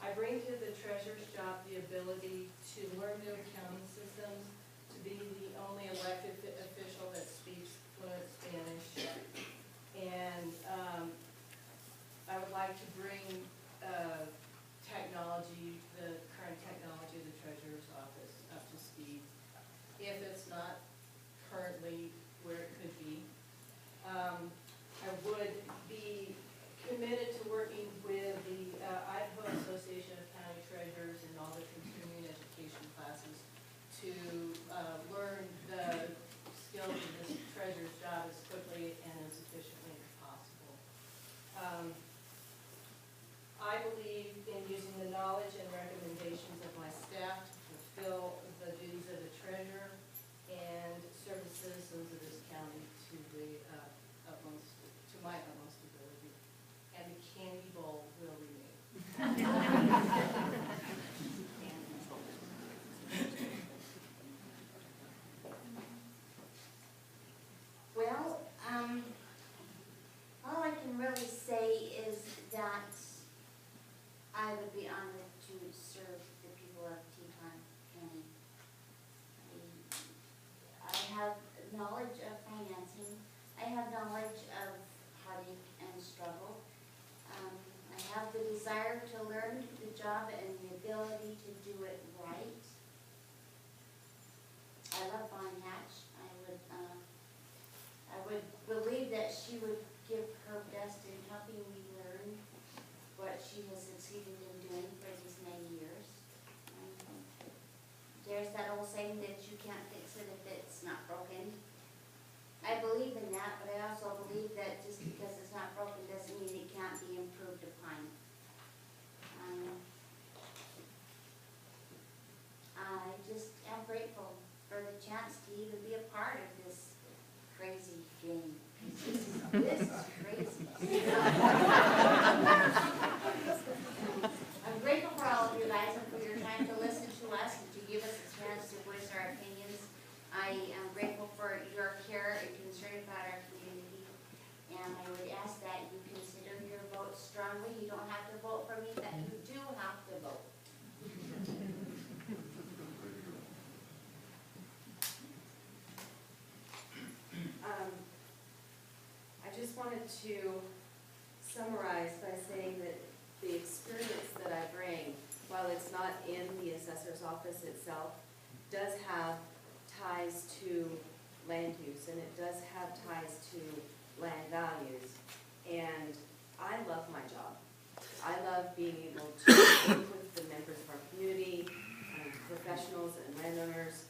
I bring to the treasurer's job the ability to learn new accounting systems, to be the only elected official that speaks fluent Spanish, and I would like to bring technology, the current technology of the treasurer's office up to speed, if it's not currently where it could be. I would be desire to learn the job and the ability to do it right. I love Bonnie Hatch. I would believe that she would give her best in helping me learn what she has succeeded in doing for these many years. There's that old saying that you can't fix it if it's not broken. I believe in that, but I also believe that just because it's not broken doesn't mean it can't be improved upon. I just am grateful for the chance to even be a part of this crazy game. This is crazy. I'm grateful for all of you guys and for your time to listen to us and to give us a chance to voice our opinions. I am grateful for your care and concern about our community. And I would ask that you consider your vote strongly. You don't have to vote for me, but you do have to vote. I just wanted to summarize by saying that the experience that I bring, while it's not in the assessor's office itself, does have ties to land use, and it does have ties to land values. And I love my job. I love being able to work with the members of our community, professionals and landowners.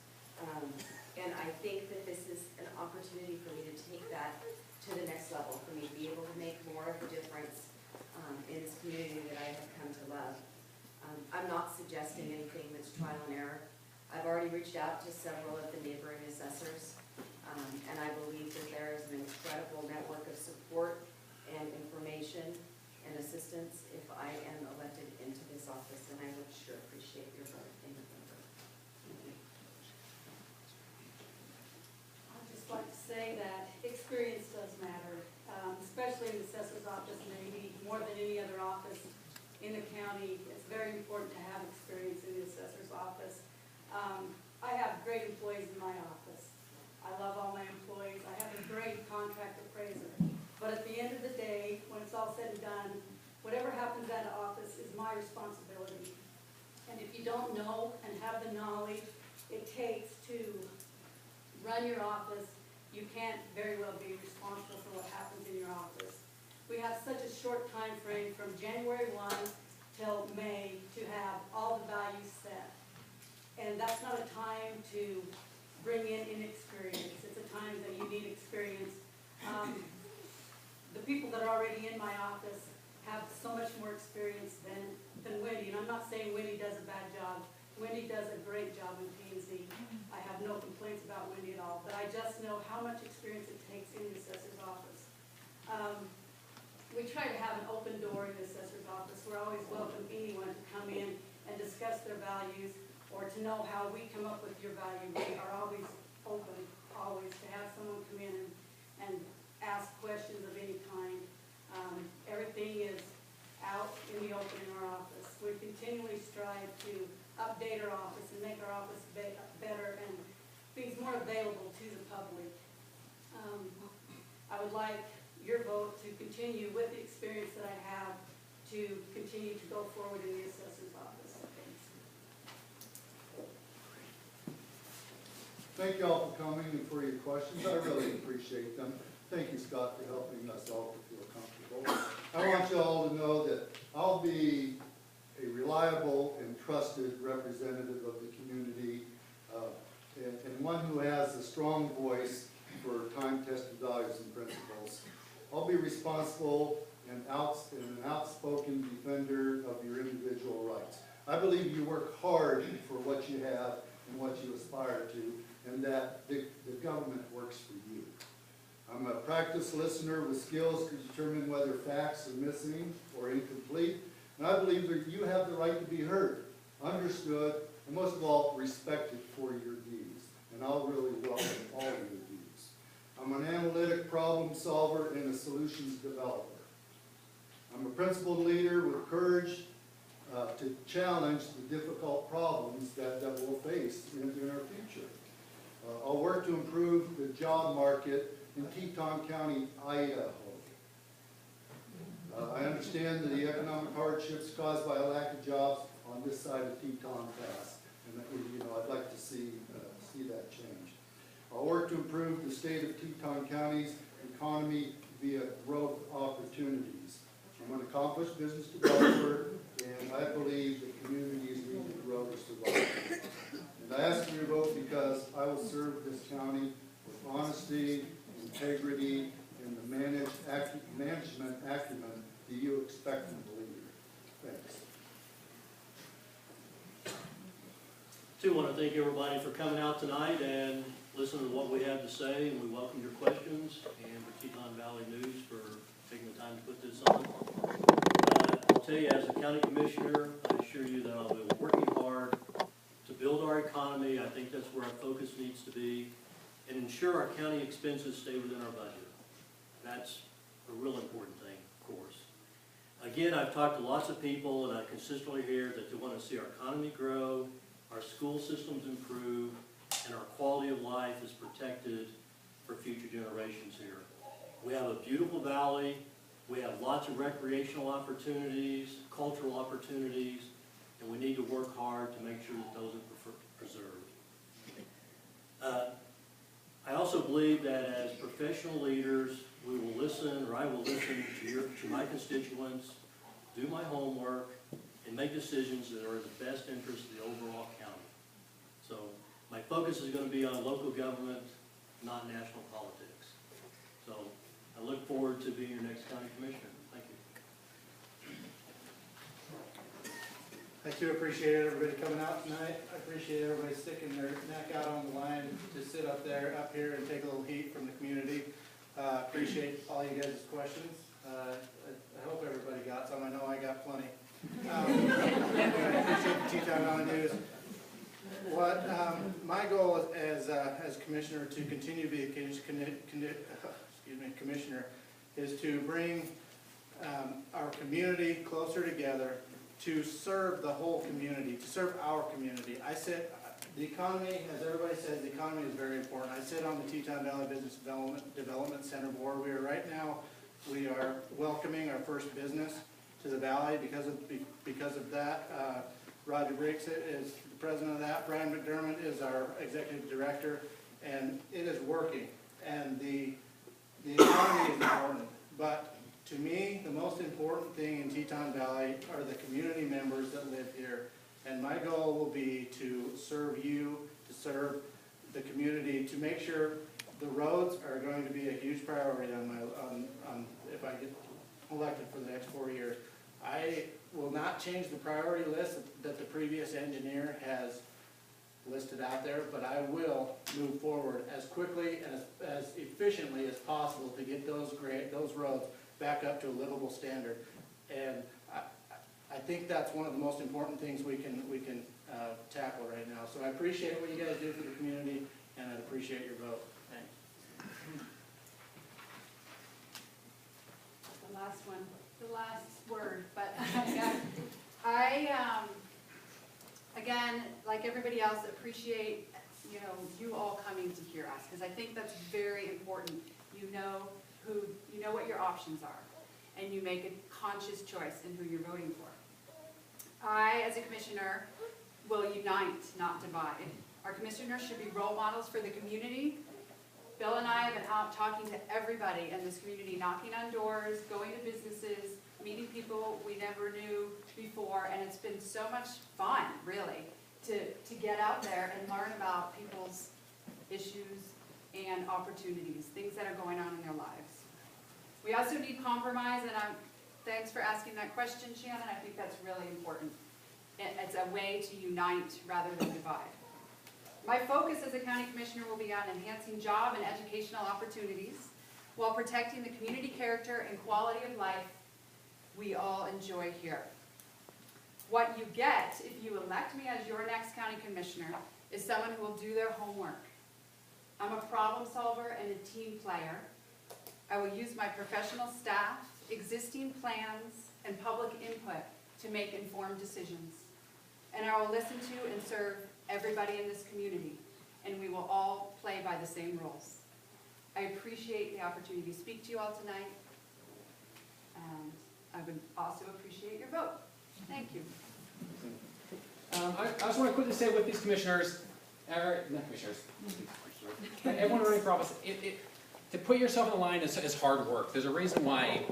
And I think that this is an opportunity for me to take that to the next level, for me to be able to make more of a difference in this community that I have come to love. I'm not suggesting anything that's trial and error. I've already reached out to several of the neighboring assessors, and I believe that there is an incredible network of support and information and assistance if I am elected into this office, and I would sure appreciate your vote in November. Thank you. I'd just like to say that experience does matter, especially in the assessor's office, maybe more than any other office in the county. It's very important to have experience in the assessor's office. I have great employees in my office. I love all my employees. I have a great contract appraiser. But at the end of the day, when it's all said and done, whatever happens at the office is my responsibility. And if you don't know and have the knowledge it takes to run your office, you can't very well be responsible for what happens in your office. We have such a short time frame from January 1 till May to have all the values set. And that's not a time to bring in inexperience. It's a time that you need experience. The people that are already in my office have so much more experience than Wendy. And I'm not saying Wendy does a bad job. Wendy does a great job in P&Z. I have no complaints about Wendy at all. But I just know how much experience it takes in the assessor's office. We try to have an open door in the assessor's office. We're always welcome anyone to come in and discuss their values, or to know how we come up with your value. We are always open, always, to have someone come in and ask questions of any kind. Everything is out in the open in our office. We continually strive to update our office and make our office better and things more available to the public. I would like your vote to continue with the experience that I have to continue to go forward in the assessor's office. Thank you all for coming and for your questions. I really appreciate them. Thank you, Scott, for helping us all to feel comfortable. I want you all to know that I'll be a reliable and trusted representative of the community, and one who has a strong voice for time-tested values and principles. I'll be responsible and an outspoken defender of your individual rights. I believe you work hard for what you have and what you aspire to, and that the government works for you. I'm a practiced listener with skills to determine whether facts are missing or incomplete, and I believe that you have the right to be heard, understood, and most of all, respected for your views. And I'll really welcome all of your views. I'm an analytic problem solver and a solutions developer. I'm a principled leader with courage to challenge the difficult problems that we'll face in our future. I'll work to improve the job market in Teton County, Idaho. I understand the economic hardships caused by a lack of jobs on this side of Teton Pass, and I'd like to see that change. I'll work to improve the state of Teton County's economy via growth opportunities. I'm an accomplished business developer, and I believe that communities need to grow to survive. And I ask for your vote because I will serve this county with honesty, integrity, and the management acumen that you expect from a leader. Thanks. Too want to thank everybody for coming out tonight and listening to what we have to say, and we welcome your questions, and for Teton Valley News for taking the time to put this on. I'll tell you, as a county commissioner, I assure you that I'll be working hard to build our economy. I think that's where our focus needs to be, and ensure our county expenses stay within our budget. That's a real important thing, of course. Again, I've talked to lots of people, and I consistently hear that they want to see our economy grow, our school systems improve, and our quality of life is protected for future generations here. We have a beautiful valley. We have lots of recreational opportunities, cultural opportunities, and we need to work hard to make sure that those are preserved. I also believe that as professional leaders, we will listen, or I will listen to my constituents, do my homework, and make decisions that are in the best interest of the overall county. So my focus is going to be on local government, not national politics. So I look forward to being your next county commissioner. Thank you. I too appreciate everybody coming out tonight. I appreciate everybody sticking their neck out on the line to sit up here and take a little heat from the community. Appreciate all you guys' questions. I hope everybody got some. I know I got plenty. I appreciate the Teton Valley News. My goal as commissioner to continue to be a commissioner is to bring our community closer together, to serve the whole community, to serve our community. The economy, as everybody says, the economy is very important. I sit on the Teton Valley Business Development Center board. We are welcoming our first business to the valley because of that. Roger Briggs is the president of that. Brian McDermott is our executive director, and it is working. And the economy is important, but to me, the most important thing in Teton Valley are the community members that live here. And my goal will be to serve you, to serve the community, to make sure the roads are going to be a huge priority if I get elected for the next 4 years. I will not change the priority list that the previous engineer has listed out there, but I will move forward as quickly and as efficiently as possible to get those roads back up to a livable standard. And I think that's one of the most important things we can tackle right now. So I appreciate what you guys do for the community, and I appreciate your vote. Thanks. The last one, the last word, but again, like everybody else, appreciate you all coming to hear us, because I think that's very important. You know what your options are, and you make a conscious choice in who you're voting for. I, as a commissioner, will unite, not divide. Our commissioners should be role models for the community. Bill and I have been out talking to everybody in this community, knocking on doors, going to businesses, meeting people we never knew before, and it's been so much fun, really, to get out there and learn about people's issues and opportunities, things that are going on in their lives. We also need compromise, and thanks for asking that question, Shannon. I think that's really important. It's a way to unite rather than divide. My focus as a county commissioner will be on enhancing job and educational opportunities while protecting the community character and quality of life we all enjoy here. What you get if you elect me as your next county commissioner is someone who will do their homework. I'm a problem solver and a team player. I will use my professional staff, existing plans, and public input to make informed decisions. And I will listen to and serve everybody in this community, and we will all play by the same rules. I appreciate the opportunity to speak to you all tonight, and I would also appreciate your vote. Thank you. I just want to quickly say with these commissioners, not commissioners, everyone running for office, to put yourself in the line is hard work. There's a reason why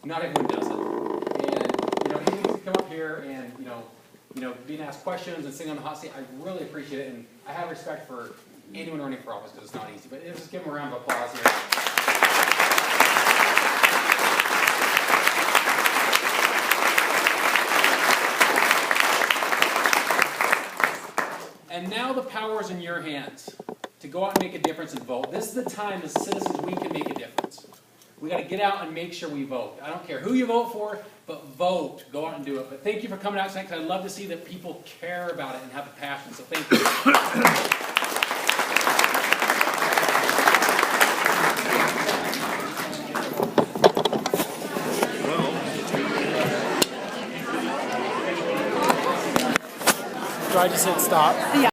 not everyone does it. And, anyone to come up here and, being asked questions and sitting on the hot seat, I really appreciate it. And I have respect for anyone running for office because it's not easy. But just give them a round of applause here. And now the power is in your hands to go out and make a difference and vote. This is the time as citizens we can make a difference. We got to get out and make sure we vote. I don't care who you vote for, but vote. Go out and do it. But thank you for coming out tonight because I love to see that people care about it and have a passion. So thank you. Do I just hit stop? Yeah.